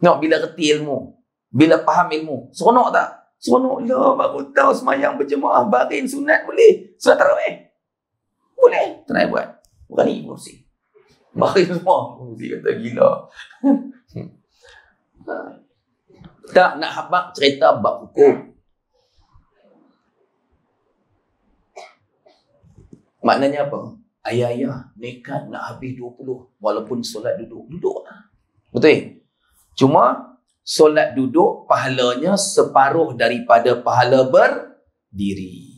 Nak bila reti ilmu, bila faham ilmu, seronok tak? Seronok lah, baru tahu semayang berjemaah baring sunat boleh. Sunat tarawih boleh. Try buat. Bukan ni mursi. Baring semua. Mursi kata gila. Tak nak habaq cerita bab hukum. Maknanya apa? Ayah-ayah nekat nak habis 20 walaupun solat duduk. Duduklah. Betul? Cuma solat duduk pahalanya separuh daripada pahala berdiri.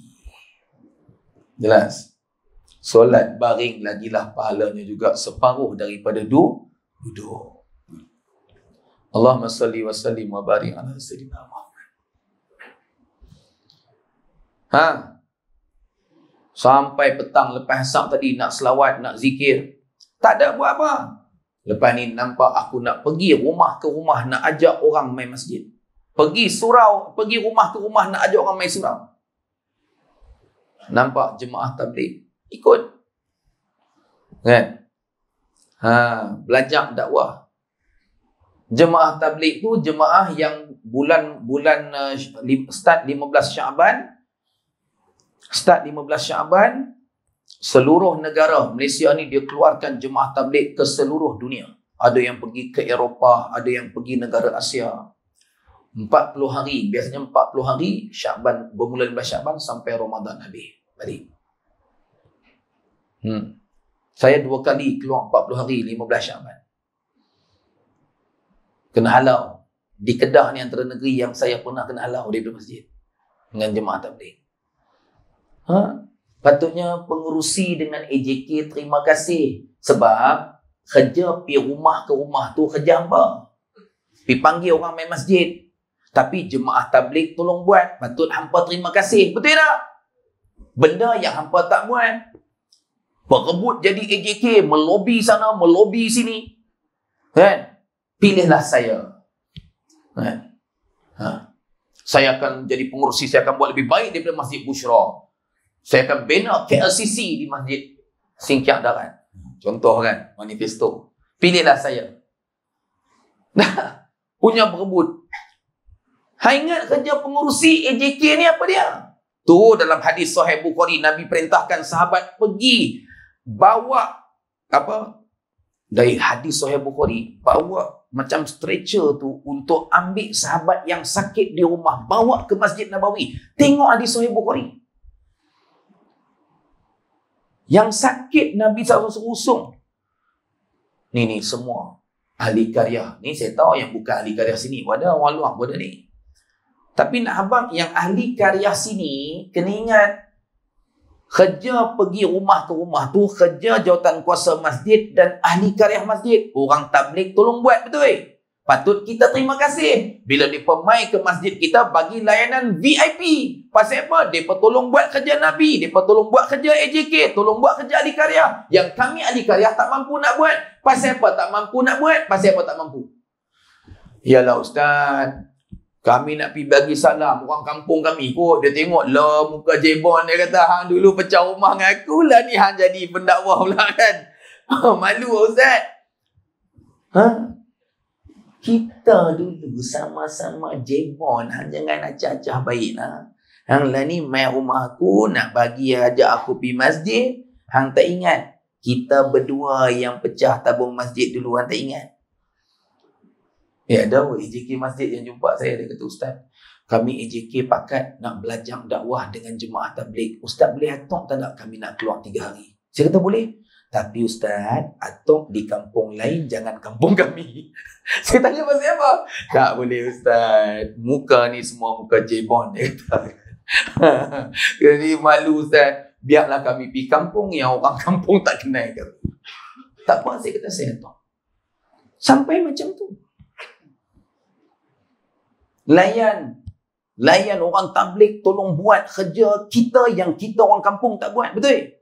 Jelas? Solat baring lagilah pahalanya juga separuh daripada duduk. Allahumma salli wa sallim wa barik ala sayyidina Muhammad. Sampai petang lepas asar tadi nak selawat, nak zikir. Tak ada buat apa. Lepas ni nampak aku nak pergi rumah ke rumah nak ajak orang main masjid. Pergi surau, pergi rumah ke rumah nak ajak orang main surau. Nampak jemaah tabligh, ikut. Kan? Belajar dakwah. Jemaah tabligh tu jemaah yang bulan start 15 Syaban Start 15 Syaban, seluruh negara Malaysia ni dia keluarkan jemaah tabligh ke seluruh dunia. Ada yang pergi ke Eropah, ada yang pergi negara Asia. 40 hari, biasanya 40 hari Syaban, bermula 15 Syaban sampai Ramadan habis. Balik. Saya 2 kali keluar 40 hari 15 Syaban. Kena halau. Di Kedah ni antara negeri yang saya pernah kena halau daripada masjid dengan jemaah tabligh. Patutnya pengurusi dengan AJK terima kasih sebab kerja pi rumah ke rumah tu kerja hamba. Pi panggil orang main masjid. Tapi jemaah tabligh tolong buat. Patut hampa terima kasih. Betul tak? Benda yang hampa tak buat. Berebut jadi AJK, melobi sana, melobi sini. Kan? Pilihlah saya. Kan? Saya akan jadi pengurusi, saya akan buat lebih baik daripada Masjid Bushra. Saya akan bina KLCC di Masjid Singkiang Darat. Contoh kan, manifesto. Pilihlah saya. Punya berebut. Ingat kerja pengurusi AJK ni apa dia? Tu dalam hadis Sahih Bukhari, Nabi perintahkan sahabat pergi bawa apa? Dari hadis Sahih Bukhari, bawa macam stretcher tu untuk ambil sahabat yang sakit di rumah, bawa ke Masjid Nabawi. Tengok hadis Sahih Bukhari. Yang sakit Nabi SAW usung. Ni semua ahli karya. Ni saya tahu yang bukan ahli karya sini. Ada orang luar pun ada ni. Tapi nak abang yang ahli karya sini, kena ingat, kerja pergi rumah ke rumah tu, kerja jawatan kuasa masjid dan ahli karya masjid. Orang tabligh tolong buat, betul? Patut kita terima kasih. Bila mereka mai ke masjid kita, bagi layanan VIP. Pasal apa? Mereka tolong buat kerja Nabi. Mereka tolong buat kerja AJK. Tolong buat kerja ahli karya. Yang kami ahli karya tak mampu nak buat. Pasal apa tak mampu nak buat? Pasal apa tak mampu? Yalah Ustaz, kami nak pergi bagi salam orang kampung kami kot. Dia tengok lah muka jebon. Dia kata, hang dulu pecah rumah dengan aku lah ni. Hang jadi pendakwah pula kan. Malu Ustaz. Kita dulu sama-sama jebon. Hang jangan acah-acah baik lah. Hang lah ni main rumah aku. Nak bagi ajak aku pergi masjid. Hang tak ingat. Kita berdua yang pecah tabung masjid dulu. Hang tak ingat. Ya, ada AJK masjid yang jumpa saya. Dia kata, Ustaz, kami AJK pakat nak belajar dakwah dengan jemaah tabligh. Ustaz boleh atok tak nak kami nak keluar 3 hari? Saya kata boleh. Tapi Ustaz, atok di kampung lain, jangan kampung kami. Saya tanya pasal apa? Tak boleh Ustaz. Muka ni semua muka jebon. Dia kata. Jadi malu Ustaz. Biarlah kami pergi kampung yang orang kampung tak kenal kami. Tak apa, saya kata saya atok. Sampai macam tu. Layan orang tabligh, tolong buat kerja kita yang kita orang kampung tak buat. Betul?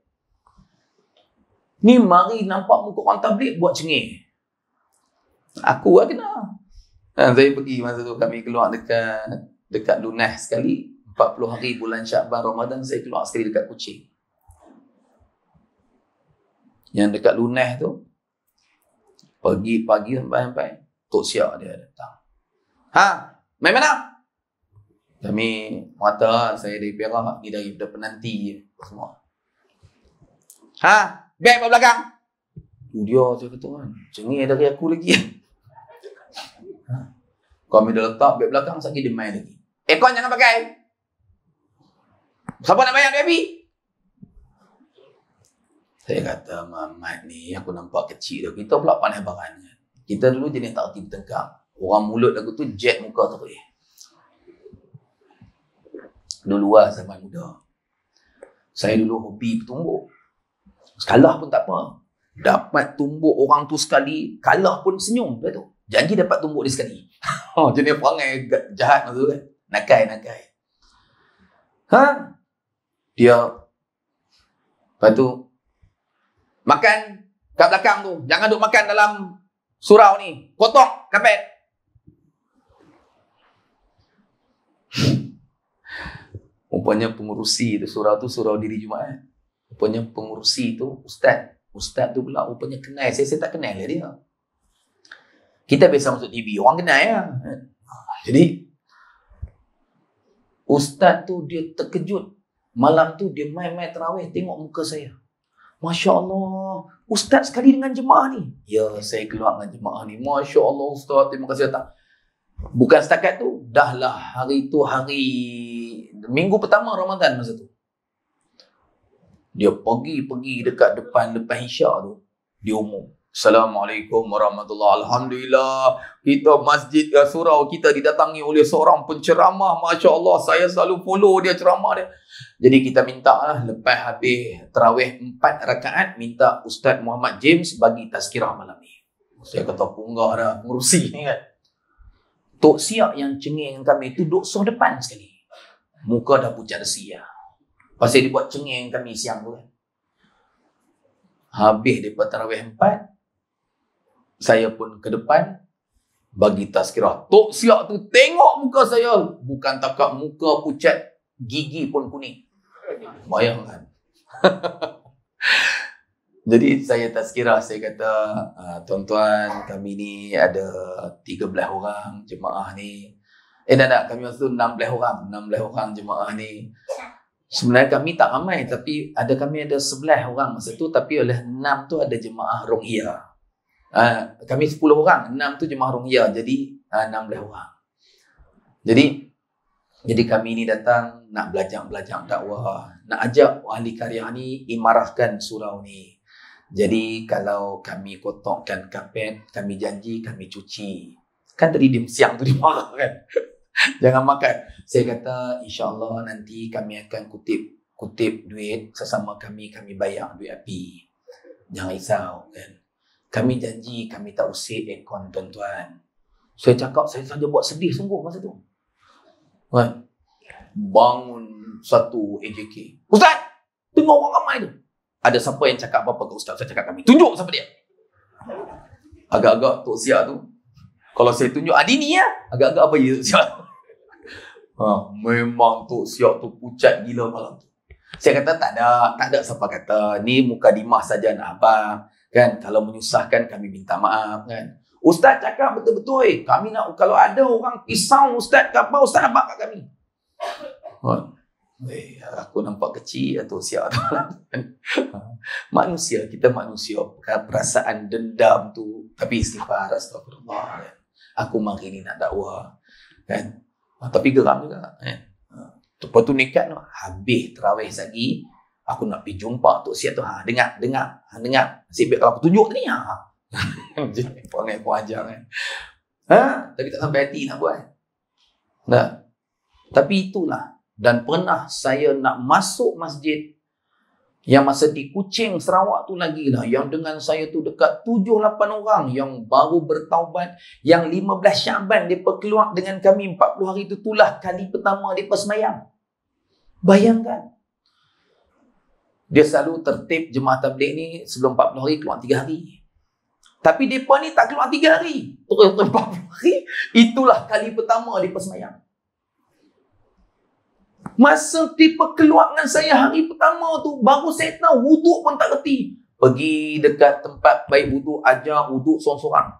Ni mari nampak muka orang tabligh buat cengih. Aku lah kena. Saya pergi masa tu, kami keluar dekat Lunah sekali. 40 hari bulan Syaban Ramadan, saya keluar sekali dekat Kuching. Yang dekat Lunah tu, pagi sampai Tok Siak dia datang. Main mana? Kami mata saya dari Perak, ni dari penanti semua. Beg kat belakang. Dia saya kata kan, cengih dari aku lagi. Kami dah letak beg belakang, sekali dia main lagi. Kau jangan pakai. Siapa nak bayar VIP? Saya kata, Mamat ni aku nampak kecil dah. Kita pula pandai barangnya. Kita dulu jenis tak erti bertengkar. Orang mulut lagu tu jet muka terus. Dulu lah zaman muda. Saya dulu hobi bertumbuk. Kalah pun tak apa. Dapat tumbuk orang tu sekali, kalah pun senyum. Betul tu. Janji dapat tumbuk dia sekali. Jenis perangai jahat masa tu kan. Nakai. Dia. Lepas tu. Makan kat belakang tu. Jangan duk makan dalam surau ni. Kotak kapet. Rupanya pengurusi tu, surau diri Jumaat. Rupanya pengurusi tu ustaz. Ustaz tu pula rupanya kenal. Saya tak kenal lah dia. Kita biasa masuk TV, orang kenal ya. Jadi ustaz tu dia terkejut Malam tu dia main-main tarawih, tengok muka saya. Masya Allah, Ustaz sekali dengan jemaah ni. Ya, saya keluar dengan jemaah ni. Masya Allah Ustaz, terima kasih datang. Bukan setakat tu, dah lah hari tu hari minggu pertama Ramadan masa tu. Dia pergi dekat depan lepas Isyak tu. Dia umum. Assalamualaikum warahmatullahi. Alhamdulillah, kita masjid surau kita didatangi oleh seorang penceramah. Masya Allah, saya selalu follow dia ceramah dia. Jadi kita minta lah, lepas habis tarawih 4 rakaat, minta Ustaz Muhammad James bagi tazkirah malam ni. Saya kata punggah dah pengurusi ni kan. Tok Siak yang cengeng kami tu duduk soh depan sekali. Muka dah pucat resi lah. Pasal dia buat cengeng kami siang tu kan. Habis daripada tarawih 4, saya pun ke depan bagi tazkirah. Tok Siak tu tengok muka saya, bukan takat muka pucat, gigi pun kuning. Bayangkan. Jadi saya tazkirah, saya kata, tuan-tuan, kami ni ada 13 orang jemaah ni. Tak, kami masa tu 16 orang jemaah ni. Sebenarnya kami tak ramai, tapi kami ada 11 orang masa tu, tapi oleh 6 tu ada jemaah Rohia. Kami 10 orang, 6 tu jemaah Rohia, jadi 16 orang. Jadi kami ni datang nak belajar dakwah, nak ajak ahli karya ni imarahkan surau ni. Jadi kalau kami kotorkan kapet, kami janji kami cuci. Kan tadi dia siang tu dia marah kan. Jangan makan. Saya kata insya-Allah nanti kami akan kutip duit sesama kami bayar duit api. Jangan risau kan. Kami janji kami tak usik aircon tuan-tuan. Saya cakap saya saja buat sedih sungguh masa tu. Kan? Bangun satu AJK. Ustaz, tengok orang ramai tu. Ada siapa yang cakap apa-apa ke Ustaz? Saya cakap kami. Tunjuk siapa dia. Agak-agak Tok Siak tu. Kalau saya tunjuk Adini ya, agak-agak apa ya Tok Siak? Memang Tok Siak tu pucat gila malam tu. Saya kata tak ada siapa kata. Ni mukadimah saja nak abang. Kan, kalau menyusahkan kami minta maaf kan. Ustaz cakap betul-betul. Kami nak, kalau ada orang pisau Ustaz ke apa, Ustaz abang kat kami. Aku nampak kecil atau siap. Manusia, kita manusia, perasaan dendam tu, tapi istighfar, astagfirullah kan? Aku mari ni nak dakwah kan, tapi geram juga kan. Lepas tu nekat tu, habis tarawih lagi, aku nak pergi jumpa Tok Siak tu. Dengar nasib baik kalau aku tunjuk tadi jadi perangai aku ajar kan. Tapi tak sampai hati nak buat. Tapi itulah. Dan pernah saya nak masuk masjid yang masa di Kuching, Sarawak tu lagi lah. Yang dengan saya tu dekat 7-8 orang yang baru bertaubat. Yang 15 Syaban mereka keluar dengan kami 40 hari tu. Itulah kali pertama mereka semayang. Bayangkan. Dia selalu tertib jemaah tabligh ni sebelum 40 hari keluar 3 hari. Tapi mereka ni tak keluar 3 hari. Terus 40 hari. Itulah kali pertama mereka semayang. Masa mereka keluar dengan saya hari pertama tu, baru saya tahu wuduk pun tak reti. Pergi dekat tempat baik wuduk, ajar wuduk sorang-sorang.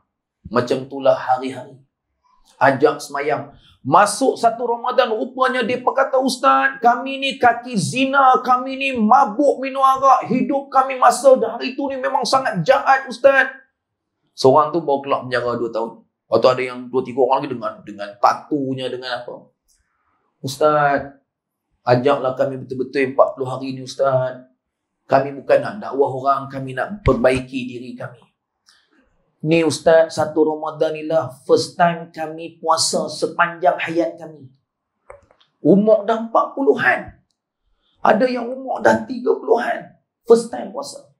Macam itulah hari-hari. Ajak semayang. Masuk satu Ramadan, rupanya dia kata, Ustaz, kami ni kaki zina, kami ni mabuk minum arak, hidup kami masa hari tu ni memang sangat jahat, Ustaz. Seorang tu baru keluar penjara 2 tahun. Atau ada yang 2-3 orang lagi dengan tatunya, dengan apa. Ustaz, ajaklah kami betul-betul 40 hari ni Ustaz. Kami bukan nak dakwah orang, kami nak perbaiki diri kami. Ni Ustaz, satu Ramadan ni lah first time kami puasa sepanjang hayat kami. Umur dah 40-an. Ada yang umur dah 30-an. First time puasa.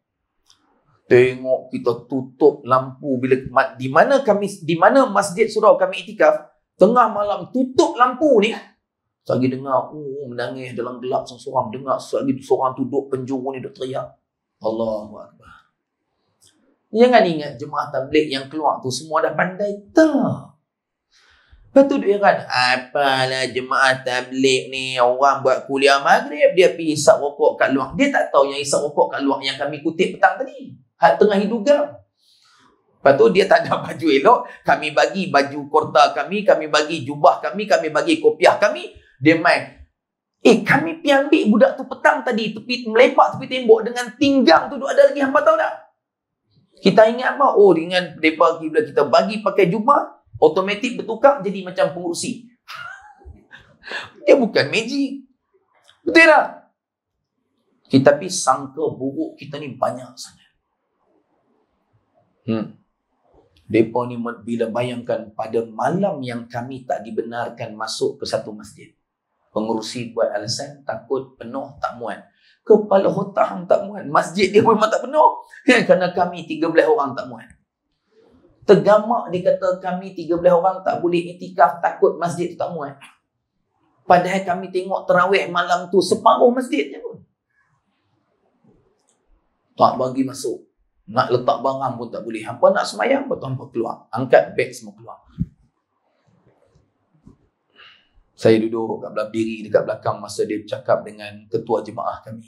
Tengok kita tutup lampu bila di mana masjid surau kami iktikaf, tengah malam tutup lampu ni. Lagi dengar menangis dalam gelap seorang, dengar lagi seorang duduk penjuru ni duk teriak. Allahu Akbar. Jangan ingat jemaah tabligh yang keluar tu semua dah pandai tak. Lepas tu dia heran, apalah jemaah tabligh ni orang buat kuliah maghrib dia pergi hisap rokok kat luar. Dia tak tahu yang hisap rokok kat luar yang kami kutip petang tadi. Hak tengah hidup geram. Lepas tu dia tak ada baju elok, kami bagi baju kurta kami bagi jubah kami bagi kopiah kami. Dia main, Kami pergi ambil budak tu petang tadi, melepak tepi tembok dengan pinggang tu ada lagi, hampa tahu tak? Kita ingat apa? Oh, dengan mereka bila kita bagi pakai jubah, automatik bertukar jadi macam pengurusi. Dia bukan magic. Betul tak? Tapi sangka buruk kita ni banyak sangat. Mereka ni bila bayangkan pada malam yang kami tak dibenarkan masuk ke satu masjid. Pengurusi buat alasan takut penuh tak muat. Kepala otak hang tak muat. Masjid dia pun memang tak penuh. Kerana kami 13 orang tak muat. Tergamak dia kata kami 13 orang tak boleh iktikaf takut masjid tu tak muat. Padahal kami tengok tarawih malam tu separuh masjid je pun. Tak bagi masuk. Nak letak barang pun tak boleh. Hampa nak semayang pun hampa keluar. Angkat beg semua keluar. Saya duduk berdiri dekat belakang masa dia bercakap dengan ketua jemaah kami.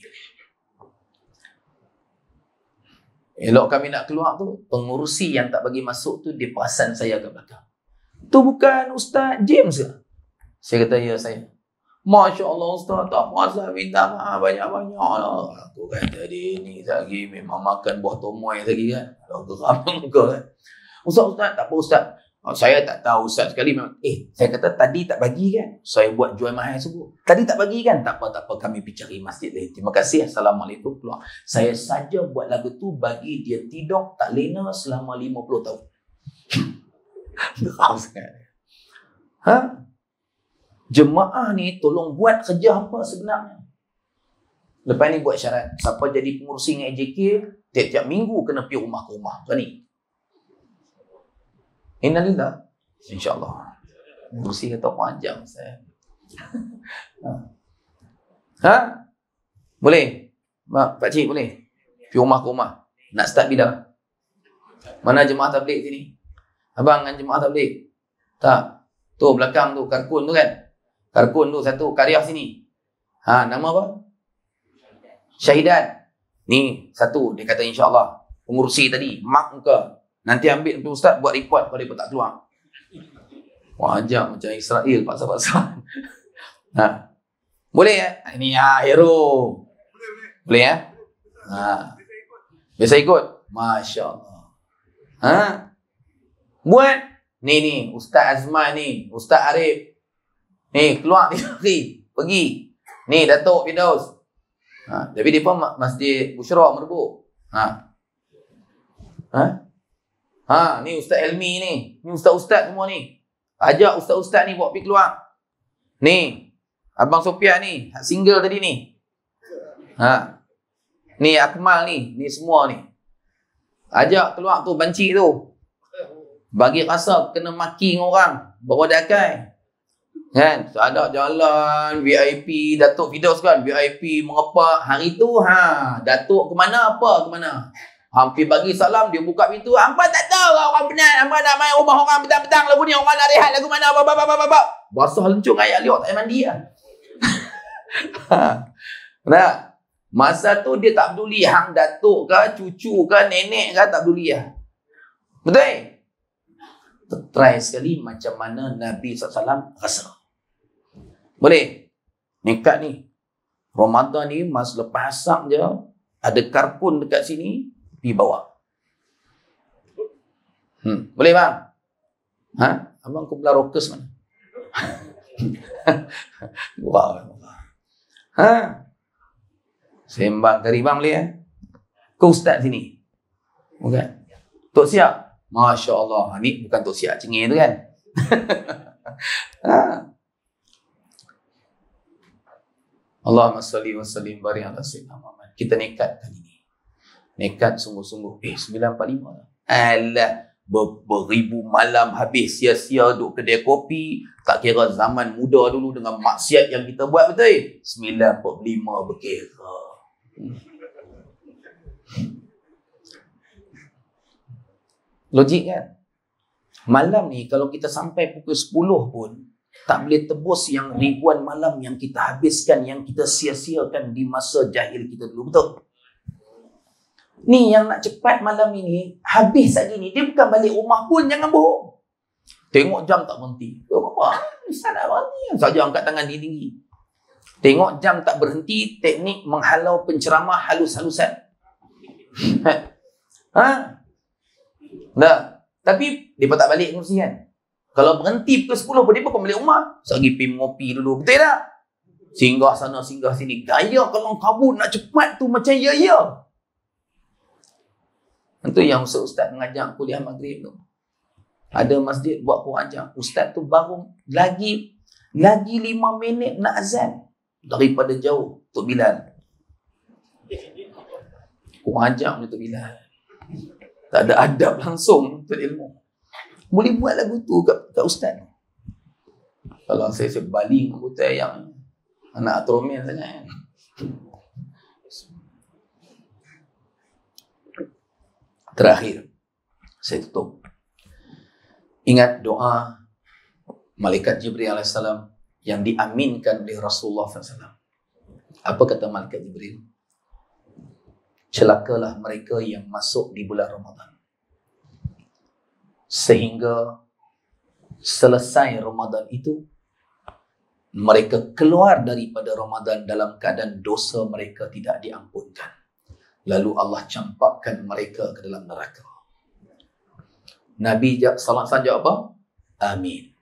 Elok kami nak keluar tu, pengurusi yang tak bagi masuk tu, dia perasan saya kat belakang. Tu bukan Ustaz James ke? Saya kata, ya saya. Masya Allah Ustaz, tak perasan, minta maaf banyak-banyak lah. Aku kata dia ni lagi memang makan buah tomoy lagi kan. Kalau geram muka kan. Ustaz, tak apa Ustaz. Saya tak tahu Ustaz sekali memang. Saya kata tadi tak bagi kan? Saya buat jual mahal sebut. Tadi tak bagi kan? Tak apa. Kami pergi cari masjid lain. Terima kasih. Assalamualaikum. Keluar. Saya saja buat lagu tu bagi dia tidur tak lena selama 50 tahun. Geram sangat. Jemaah ni tolong buat kerja apa sebenarnya? Lepas ni buat syarat. Siapa jadi pengurusi dengan AJK, tiap-tiap minggu kena pergi rumah ke rumah. Macam ni. Innalillah. InsyaAllah. Kursi kata panjang saya. Boleh? Pakcik boleh? Pergi rumah ke rumah. Nak start bila? Mana jemaah tabligh sini? Abang dengan jemaah tabligh? Tak. Tu belakang tu, Karkun tu kan? Karkun tu satu, Karyah sini. Nama apa? Syahidan. Ni satu, dia kata insyaAllah. Pengurusi tadi, mak muka. Nanti ambil Ustaz buat report kalau dia tak keluar. Wajah macam Israel paksa-paksa. Boleh ya? Ini hero. Boleh ya? Biasa ikut? Masya Allah. Buat. Ni Ustaz Azman ni, Ustaz Arif. Ni keluar ni pergi. Ni Datuk Firdaus. Tapi dia pun Masjid Bushra Merbuk. Ni Ustaz Elmi ni. Ni ustaz-ustaz semua ni. Ajak ustaz-ustaz ni buat pergi keluar. Ni Abang Sofian ni, single tadi ni. Ni Akmal ni, ni semua ni. Ajak keluar tu banci tu. Bagi rasa kena maki dengan orang, bawa dakai. Kan? So, ada jalan VIP Datuk Firdaus kan, VIP mengepak hari tu Datuk ke mana apa ke mana. Hampir bagi salam, dia buka pintu. Hampa tak tahu orang penat. Hampa nak main rumah orang petang-petang lagu ni. Orang nak rehat lagu mana. Basah lencung ayak liok tak payah mandi lah. Nah, masa tu dia tak peduli hang datuk ke, cucu ke, nenek ke, tak peduli lah. Betul? Try sekali macam mana Nabi SAW rasa. Boleh? Nekat ni. Ramadan ni masa lepas asam je, ada Karkun dekat sini, pergi bawa. Boleh bang? Abang kumpulan rockers mana? Wow. Sembang kari bang boleh Kau ustaz sini. Bukan? Tok Siap. Masya Allah. Ni bukan Tok Siap cengih tu kan? Allahumma salli wa sallim barik ala sayyidina Muhammad. Kita nekat kali ni. Nekat sungguh-sungguh. 9.45 lah. Alah. Beribu malam habis sia-sia duduk kedai kopi. Tak kira zaman muda dulu dengan maksiat yang kita buat, betul? 9.45 berkira. Logik kan? Malam ni kalau kita sampai pukul 10 pun tak boleh tebus yang ribuan malam yang kita habiskan, yang kita sia-siakan di masa jahil kita dulu, betul? Ni yang nak cepat malam ini, habis lagi ni, dia bukan balik rumah pun, jangan bohong. Tengok jam tak berhenti. Apa? Ustaz nak berhenti. Saja angkat tangan tinggi-tinggi. Tengok jam tak berhenti, teknik menghalau penceramah halus-halusan. Nah, tapi dia tak balik kursi kan. Kalau berhenti pukul 10 pun dia pun balik rumah. Sagi pergi ngopi dulu, betul tak? Singgah sana, singgah sini. Gaya kalau kabur nak cepat tu macam ya. Itu yang ustaz mengajar kuliah maghrib tu. Ada masjid buat pengajar. Ustaz tu baru lagi 5 minit nak azan. Daripada jauh Tok Bilal. Pengajar Tok Bilal. Tak ada adab langsung untuk ilmu. Boleh buat lagu tu kat ustaz. Kalau saya baling kota yang anak atromen saja. Terakhir, saya tutup. Ingat doa Malaikat Jibril AS yang diaminkan oleh Rasulullah SAW. Apa kata Malaikat Jibril? Celakalah mereka yang masuk di bulan Ramadan. Sehingga selesai Ramadan itu, mereka keluar daripada Ramadan dalam keadaan dosa mereka tidak diampunkan. Lalu Allah campakkan mereka ke dalam neraka. Nabi sallallahu alaihi wasallam jawab apa? Amin.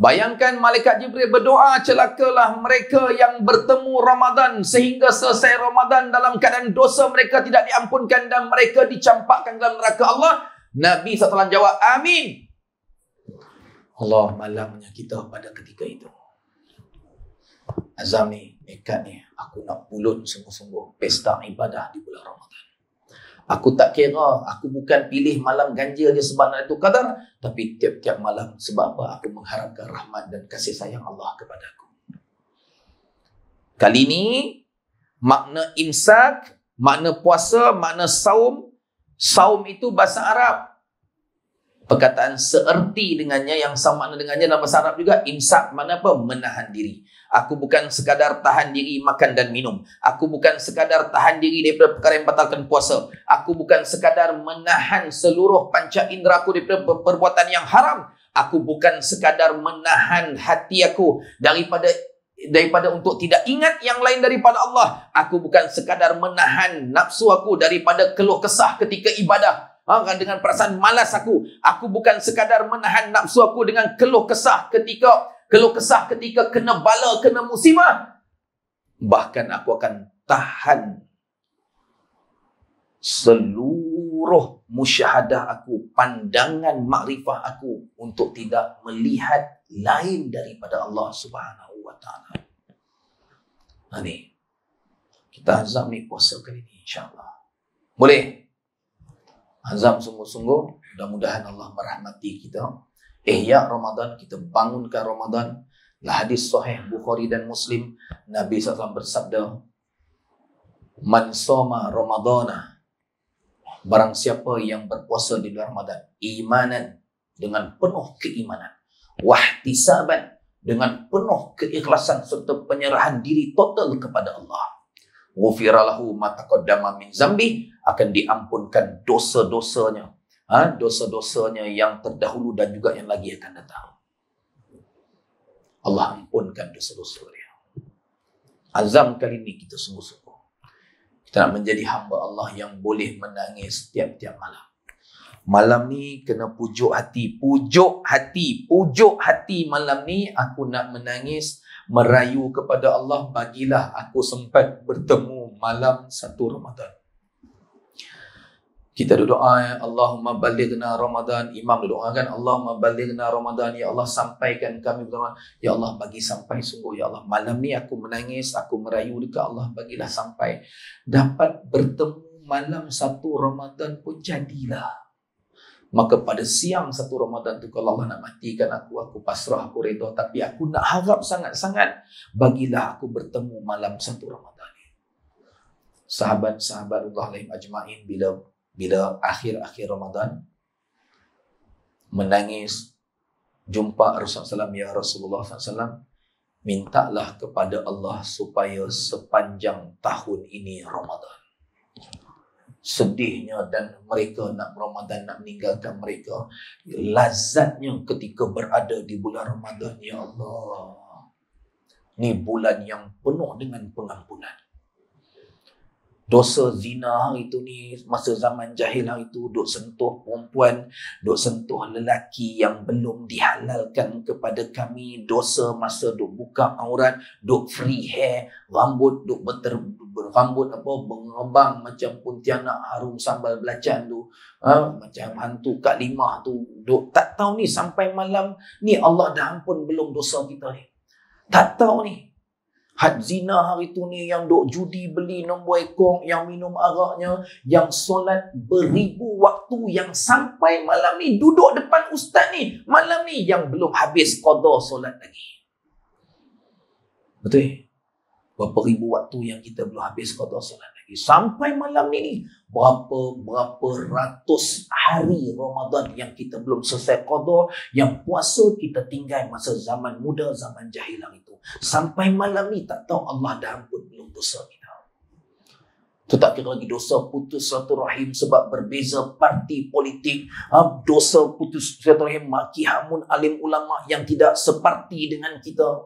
Bayangkan Malaikat Jibril berdoa, celakalah mereka yang bertemu Ramadan sehingga selesai Ramadan dalam keadaan dosa mereka tidak diampunkan dan mereka dicampakkan dalam neraka Allah. Nabi SAW jawab, amin. Allah, malangnya kita pada ketika itu. Azam ni, nekat ni, aku nak pulun sungguh-sungguh pesta ibadah di bulan Ramadan. Aku tak kira, aku bukan pilih malam ganjil je sebab Lailatul Qadar, tapi tiap-tiap malam sebab apa? Aku mengharapkan rahmat dan kasih sayang Allah kepada aku. Kali ini, makna imsak, makna puasa, makna saum. Saum itu bahasa Arab. Perkataan seerti dengannya, yang sama makna dengannya dalam bahasa Arab juga. Imsak makna apa? Menahan diri. Aku bukan sekadar tahan diri makan dan minum. Aku bukan sekadar tahan diri daripada perkara yang batalkan puasa. Aku bukan sekadar menahan seluruh panca indera aku daripada perbuatan yang haram. Aku bukan sekadar menahan hati aku daripada untuk tidak ingat yang lain daripada Allah. Aku bukan sekadar menahan nafsu aku daripada keluh kesah ketika ibadah. Dengan perasaan malas aku. Aku bukan sekadar menahan nafsu aku dengan keluh kesah ketika kena bala, kena musibah. Bahkan aku akan tahan seluruh musyahadah aku, pandangan makrifah aku untuk tidak melihat lain daripada Allah Subhanahu wa taala. Ni kita azam ni puasa kali ni insya-Allah. Boleh? Azam sungguh-sungguh, mudah-mudahan Allah merahmati kita. Ihya Ramadan, kita bangunkan Ramadan. Hadis sahih Bukhari dan Muslim, Nabi SAW bersabda, Man soma Ramadana, barang siapa yang berpuasa di bulan Ramadan, imanan, dengan penuh keimanan, wahtisaban, dengan penuh keikhlasan serta penyerahan diri total kepada Allah, ghufira lahu ma taqaddama min zambi, akan diampunkan dosa-dosanya, dosa-dosanya yang terdahulu dan juga yang lagi akan datang. Allah ampunkan dosa-dosa dia. Azam kali ini kita sungguh-sungguh. Kita nak menjadi hamba Allah yang boleh menangis tiap-tiap malam. Malam ni kena pujuk hati malam ni aku nak menangis, merayu kepada Allah, bagilah aku sempat bertemu malam 1 Ramadan. Kita doa, Allahumma balighna Ramadan. Imam doakan, Allahumma balighna Ramadan. Ya Allah, sampaikan kami Ramadan. Ya Allah, bagi sampai sungguh. Ya Allah, malam ni aku menangis, aku merayu dekat Allah, bagilah sampai. Dapat bertemu malam 1 Ramadan pun jadilah. Maka pada siang 1 Ramadan tu, kalau Allah nak matikan aku pasrah, aku redha. Tapi aku nak harap sangat-sangat, bagilah aku bertemu malam 1 Ramadan. Sahabat-sahabat Allah alaihim ajma'in, bila akhir-akhir Ramadan menangis jumpa Rasulullah SAW, ya Rasulullah SAW, mintalah kepada Allah supaya sepanjang tahun ini Ramadan. Sedihnya dan mereka nak Ramadan, nak meninggalkan mereka. Lazatnya ketika berada di bulan Ramadan, ya Allah, Ni bulan yang penuh dengan pengampunan. Dosa zina hari itu ni, masa zaman jahil hari itu, duk sentuh perempuan, duk sentuh lelaki yang belum dihalalkan kepada kami. Dosa masa duk buka aurat, duk free hair, rambut duk rambut mengembang macam pontianak harum sambal belacan tu, macam hantu Kak Limah tu, duk tak tahu ni sampai malam ni Allah dah ampun belum dosa kita ni. Tak tahu ni. Had zina hari tu ni, yang duk judi beli nombor ekor, yang minum araknya, yang solat beribu waktu, yang sampai malam ni duduk depan ustaz ni, malam ni yang belum habis qada solat lagi. Betul? Berapa ribu waktu yang kita belum habis qada solat lagi. Sampai malam ni berapa ratus hari Ramadan yang kita belum selesai qada, yang puasa kita tinggal masa zaman muda, zaman jahil itu. Sampai malam ni tak tahu Allah dah ampun belum dosa kita. Itu tak kira lagi dosa putus silaturahim sebab berbeza parti politik, dosa putus silaturahim maki hamun alim ulama yang tidak separti dengan kita,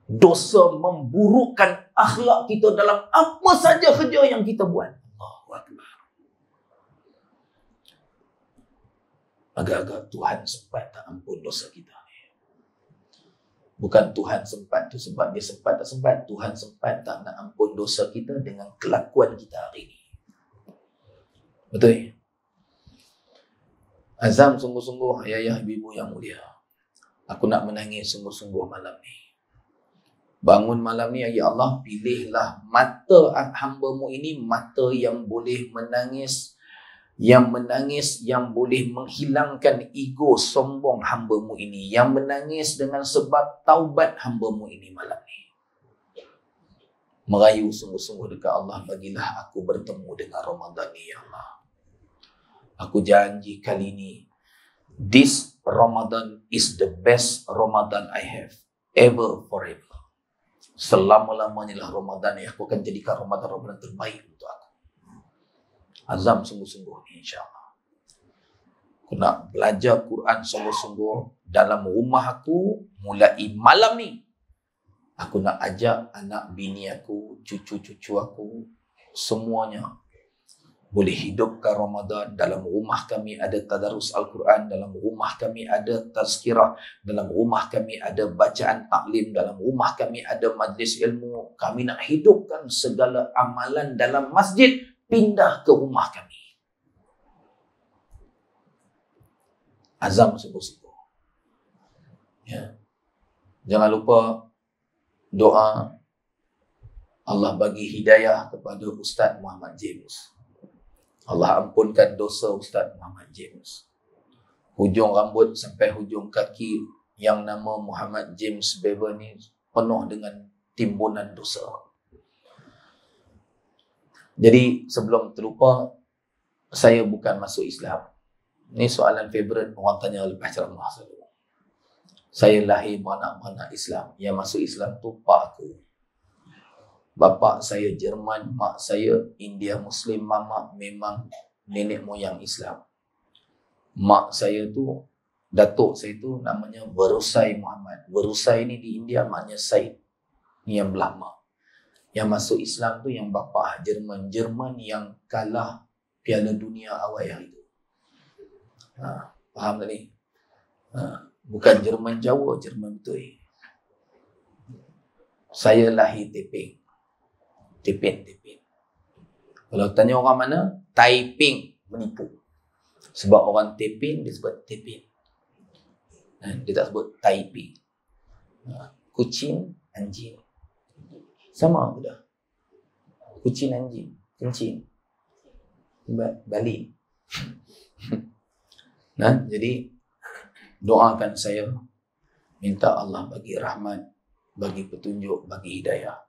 dosa memburukkan akhlak kita dalam apa saja kerja yang kita buat. Allahu Akbar. Agak-agak Tuhan sempat tak ampun dosa kita. Bukan Tuhan sempat tu sebab dia sempat tak sempat. Tuhan sempat tak nak ampun dosa kita dengan kelakuan kita hari ini. Betul? Azam sungguh-sungguh, ayah ibu yang mulia. Aku nak menangis sungguh-sungguh malam ni. Bangun malam ni, ya Allah, pilihlah mata hamba-Mu ini, mata yang boleh menangis, yang boleh menghilangkan ego sombong hamba-Mu ini, yang menangis dengan sebab taubat hamba-Mu ini malam ni. Merayu sungguh-sungguh dekat Allah, bagilah aku bertemu dengan Ramadan ni, ya Allah. Aku janji kali ini, this Ramadan is the best Ramadan I have ever forever. Selama-lamanya lah Ramadan ni, aku akan jadikan Ramadan terbaik untuk aku. Azam sungguh-sungguh ni, insyaAllah. Aku nak belajar Quran sungguh-sungguh dalam rumah aku. Mulai malam ni, aku nak ajak anak bini aku, cucu-cucu aku, semuanya boleh hidupkan Ramadan. Dalam rumah kami ada tadarus Al-Quran, dalam rumah kami ada tazkirah, dalam rumah kami ada bacaan taklim, dalam rumah kami ada majlis ilmu. Kami nak hidupkan segala amalan dalam masjid, pindah ke rumah kami. Azam sungguh-sungguh. Ya. Jangan lupa doa Allah bagi hidayah kepada Ustaz Muhammad James. Allah ampunkan dosa Ustaz Muhammad James. Hujung rambut sampai hujung kaki yang nama Muhammad James Bever ni penuh dengan timbunan dosa. Jadi sebelum terlupa, saya bukan masuk Islam. Ini soalan favourite orang tanya lepas ceramah selalu. Saya lahir beranak-beranak Islam. Yang masuk Islam tu pak aku. Bapa saya Jerman, mak saya India Muslim, mama memang nenek moyang Islam. Mak saya tu, datuk saya tu namanya Verusai Muhammad. Verusai ni di India maknanya Said. Ni yang belah mak. Yang masuk Islam tu yang bapa Jerman. Jerman yang kalah Piala Dunia awal yang itu. Faham tak ni? Bukan Jerman Jawa, Jerman betul. Saya lahir Teping. Teping. Kalau tanya orang mana, Taiping, menipu. Sebab orang Teping, dia sebut Teping. Dia tak sebut Taiping. Kucing, anjing. Sama ke dah? Kucing, anjing. Kencing. Balik. Jadi, doakan saya. Minta Allah bagi rahmat, bagi petunjuk, bagi hidayah.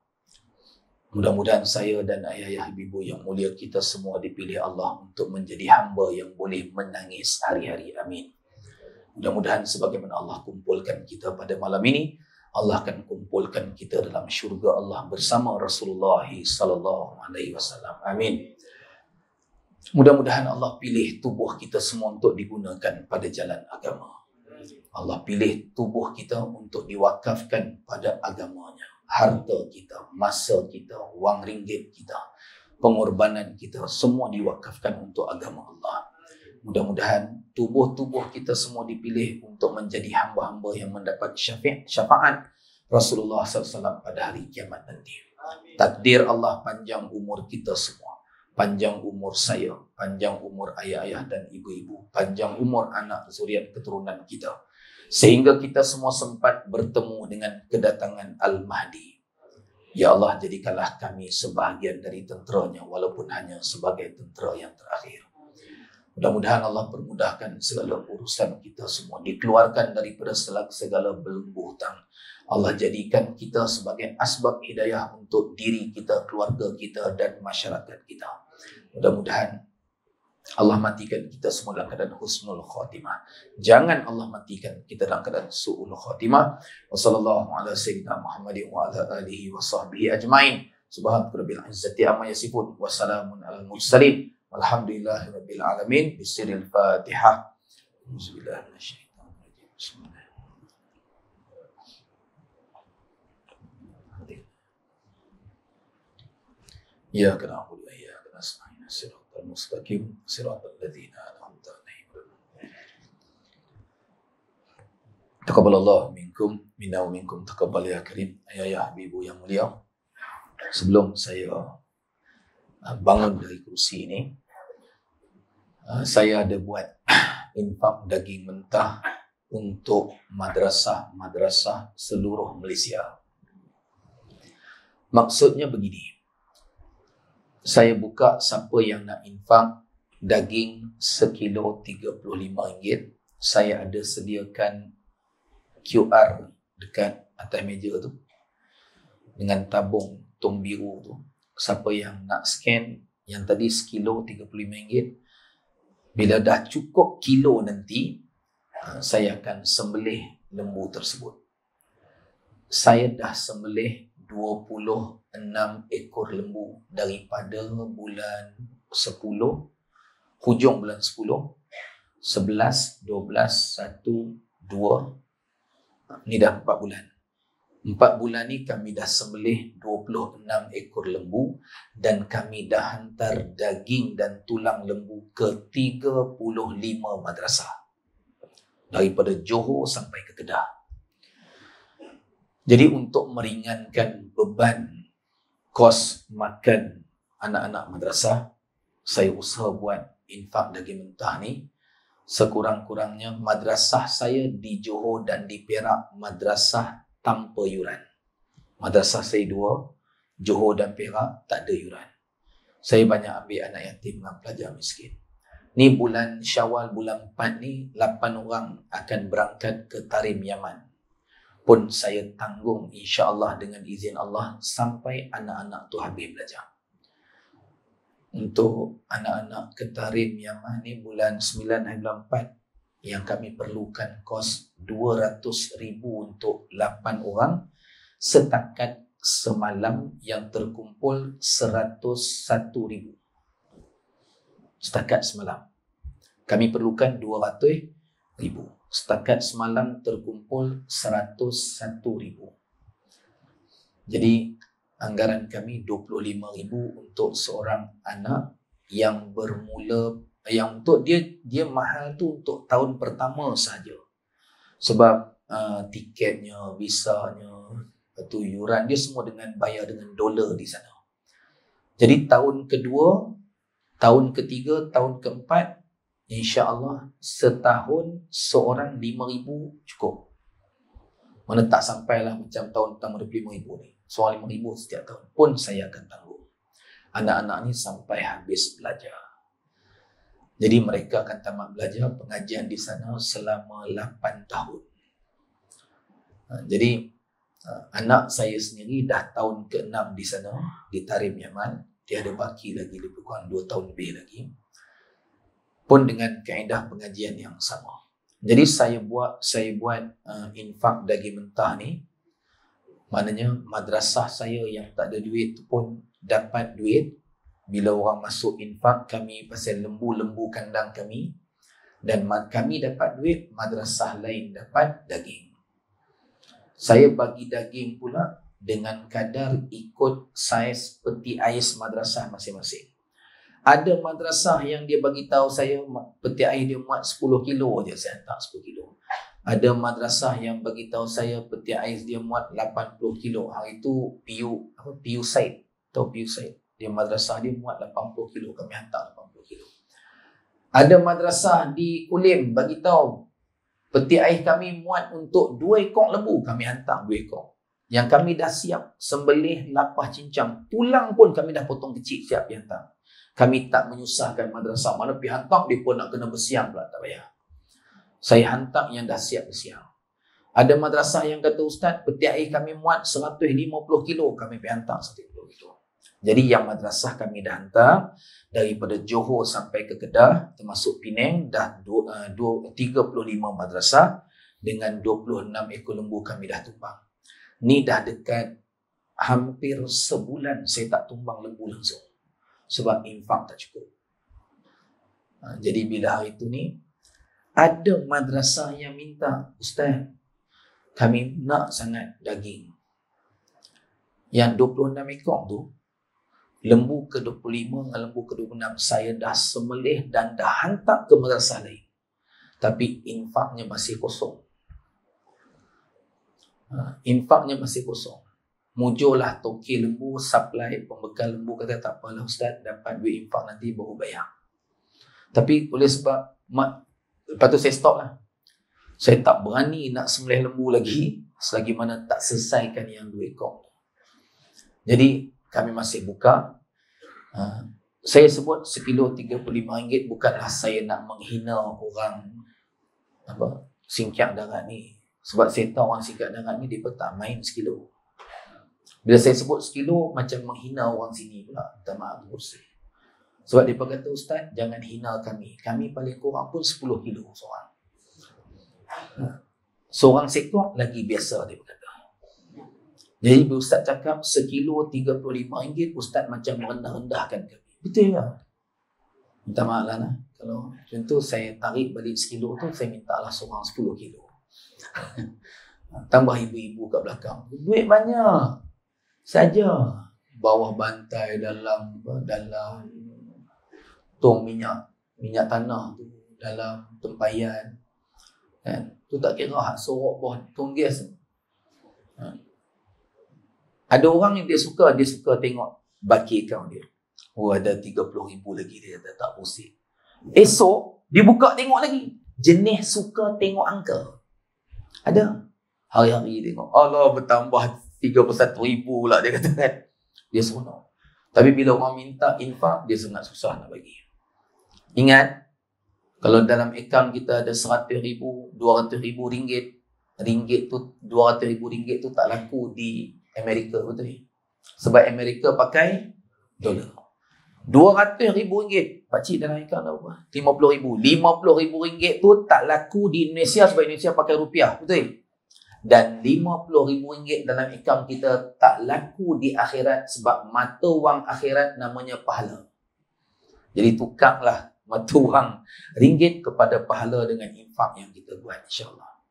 Mudah-mudahan saya dan ayah-ayah ibu yang mulia kita semua dipilih Allah untuk menjadi hamba yang boleh menangis hari-hari. Amin. Mudah-mudahan sebagaimana Allah kumpulkan kita pada malam ini, Allah akan kumpulkan kita dalam syurga Allah bersama Rasulullah sallallahu alaihi wasallam. Amin. Mudah-mudahan Allah pilih tubuh kita semua untuk digunakan pada jalan agama. Allah pilih tubuh kita untuk diwakafkan pada agamanya. Harta kita, masa kita, wang ringgit kita, pengorbanan kita, semua diwakafkan untuk agama Allah. Mudah-mudahan tubuh-tubuh kita semua dipilih untuk menjadi hamba-hamba yang mendapat syafaat Rasulullah SAW pada hari kiamat nanti. Takdir Allah panjang umur kita semua. Panjang umur saya, panjang umur ayah-ayah dan ibu-ibu, panjang umur anak zuriat keturunan kita. Sehingga kita semua sempat bertemu dengan kedatangan Al-Mahdi. Ya Allah, jadikanlah kami sebahagian dari tenteranya walaupun hanya sebagai tentera yang terakhir. Mudah-mudahan Allah permudahkan segala urusan kita semua, dikeluarkan daripada segala belenggu hutang. Allah jadikan kita sebagai asbab hidayah untuk diri kita, keluarga kita dan masyarakat kita. Mudah-mudahan Allah matikan kita semua dalam keadaan husnul khatimah. Jangan Allah matikan kita dalam keadaan su'ul khatimah. Wa sallallahu ala sayyidina Muhammadin wa ala alihi wa sahbihi ajma'in. Subhanallahi rabbil izzati amma yasifun. Wa salamun alal mursalin. Walhamdulillahi rabbil alamin. Bisiril Fatihah. Bismillahirrahmanirrahim. Bismillahirrahmanirrahim. إياك نعبد وإياك نستعين الصراط المستقيم صراط الذين أنعمت عليهم. تقبل الله منكم منا ومنكم تقبل يا كريم. Ayah ibu yang mulia, sebelum saya bangun dari kursi ini, saya ada buat infak daging mentah untuk madrasah seluruh Malaysia. Maksudnya begini, saya buka siapa yang nak infak daging sekilo RM35, saya ada sediakan QR dekat atas meja tu dengan tabung tong biru tu. Siapa yang nak scan yang tadi sekilo RM35, bila dah cukup kilo nanti, saya akan sembelih lembu tersebut. Saya dah sembelih 26 ekor lembu daripada bulan 10, hujung bulan 10, 11, 12, 1, 2. Ni dah 4 bulan. 4 bulan ni kami dah sembelih 26 ekor lembu dan kami dah hantar daging dan tulang lembu ke 35 madrasah. Daripada Johor sampai ke Kedah. Jadi untuk meringankan beban kos makan anak-anak madrasah, saya usaha buat infak daging mentah ni. Sekurang-kurangnya madrasah saya di Johor dan di Perak, madrasah tanpa yuran. Madrasah saya 2, Johor dan Perak tak ada yuran. Saya banyak ambil anak yatim dengan pelajar miskin. Ni bulan Syawal, bulan 4 ni, 8 orang akan berangkat ke Tarim Yaman. Pun saya tanggung insya-Allah dengan izin Allah sampai anak-anak tu habis belajar. Untuk anak-anak ke Tarim Yaman ni bulan 9 hari bulan 4 yang kami perlukan kos 200,000 untuk 8 orang. Setakat semalam yang terkumpul 101,000. Setakat semalam. Kami perlukan 200,000. Setakat semalam terkumpul 101,000. Jadi anggaran kami 25,000 untuk seorang anak yang bermula, yang untuk dia mahal tu untuk tahun pertama saja. Sebab tiketnya, visanya, tu yuran dia semua dengan bayar dengan dolar di sana. Jadi tahun kedua, tahun ketiga, tahun keempat, insya-Allah setahun seorang 5,000 cukup. Mana tak sampailah macam tahun pertama 25,000 ni. Seorang 5,000 setiap tahun pun saya akan tanggung. Anak-anak ni sampai habis belajar. Jadi mereka akan tamat belajar pengajian di sana selama 8 tahun. Jadi anak saya sendiri dah tahun ke-6 di sana, di Tarim Yaman. Dia ada baki lagi lebih kurang 2 tahun lebih lagi. Pun dengan kaedah pengajian yang sama. Jadi saya buat infak daging mentah ni, maknanya madrasah saya yang tak ada duit tu pun dapat duit. Bila orang masuk infak kami pasal lembu-lembu kandang kami, Dan kami dapat duit, madrasah lain dapat daging. Saya bagi daging pula dengan kadar ikut saiz peti ais madrasah masing-masing. Ada madrasah yang dia bagi tahu saya peti ais dia muat 10 kilo je, saya hantar 10 kilo. Ada madrasah yang bagi tahu saya peti ais dia muat 80 kilo. Hari itu PU Said atau PU Said. Dia madrasah dia muat 80 kilo, kami hantar 80 kilo. Ada madrasah di Kulim bagi tahu peti ais kami muat untuk 2 ekor lembu, kami hantar 2 ekor. Yang kami dah siap sembelih lapah cincang, tulang pun kami dah potong kecil siap dihantar. Kami tak menyusahkan madrasah. Mana pergi hantar, dia pun nak kena bersiang pula, tak payah. Saya hantar yang dah siap bersiang. Ada madrasah yang kata, Ustaz, peti air kami muat 150 kilo, kami pergi hantar 150 kilo. Jadi yang madrasah kami dah hantar, daripada Johor sampai ke Kedah, termasuk Penang, dah 35 madrasah, dengan 26 ekor lembu kami dah tumbang. Ni dah dekat hampir sebulan saya tak tumbang lembu langsung. Sebab infak tak cukup. Jadi bila hari itu ni, ada madrasah yang minta, Ustaz, kami nak sangat daging. Yang 26 ekor tu, lembu ke-25 dengan lembu ke-26 saya dah sembelih dan dah hantar ke madrasah lain. Tapi infaknya masih kosong. Infaknya masih kosong. Mujurlah toki lembu, supply pembekal lembu, kata tak apalah Ustaz, dapat duit infak nanti baru bayar. Tapi oleh sebab lepas tu saya stop lah. Saya tak berani nak sembelih lembu lagi selagi mana tak selesaikan yang 2 ekor. Jadi kami masih buka. Saya sebut sekilo RM35 bukanlah saya nak menghina orang singkat darat ni. Sebab saya tahu orang singkat darat ni dia tak main sekilo. Bila saya sebut sekilo, macam menghina orang sini pula. Minta maaf bos. Sebab dia kata, Ustaz, jangan hina kami. Kami paling kurang pun 10 kilo seorang. Seorang sekor lagi biasa, dia berkata. Jadi bila Ustaz cakap sekilo RM35, Ustaz macam merendah-rendahkan kami. Betul tak? Minta maaf lah. Kalau contoh saya tarik balik sekilo tu, saya minta lah seorang 10 kilo. Tambah ibu-ibu kat belakang. Duit banyak. Saja bawah bantai dalam tong minyak tanah tu, dalam tempayan kan, tu tak kira hak sorok bawah tong gas. Ada orang yang dia suka tengok baki akaun dia. Oh, ada 30,000 lagi, dia kata tak pusing. Esok dia buka tengok lagi, jenis suka tengok angka. Ada hari-hari tengok, Allah bertambah 31,000 pula, dia kata kan. Dia seronok. Tapi bila orang minta infak, dia sangat susah nak bagi. Ingat, kalau dalam akaun kita ada 100,000, 200,000 ringgit, RM200,000 tu tak laku di Amerika, betul? Sebab Amerika pakai dolar. RM200,000, pakcik dalam akaun apa? RM50,000. RM50,000 tu tak laku di Indonesia sebab Indonesia pakai rupiah, betul? Dan RM50,000 dalam akaun kita tak laku di akhirat sebab mata wang akhirat namanya pahala. Jadi tukarlah mata wang ringgit kepada pahala dengan infak yang kita buat, insyaAllah.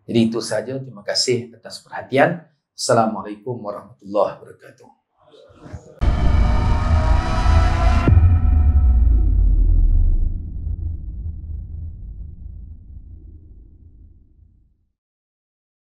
Jadi itu sahaja. Terima kasih atas perhatian. Assalamualaikum warahmatullahi wabarakatuh.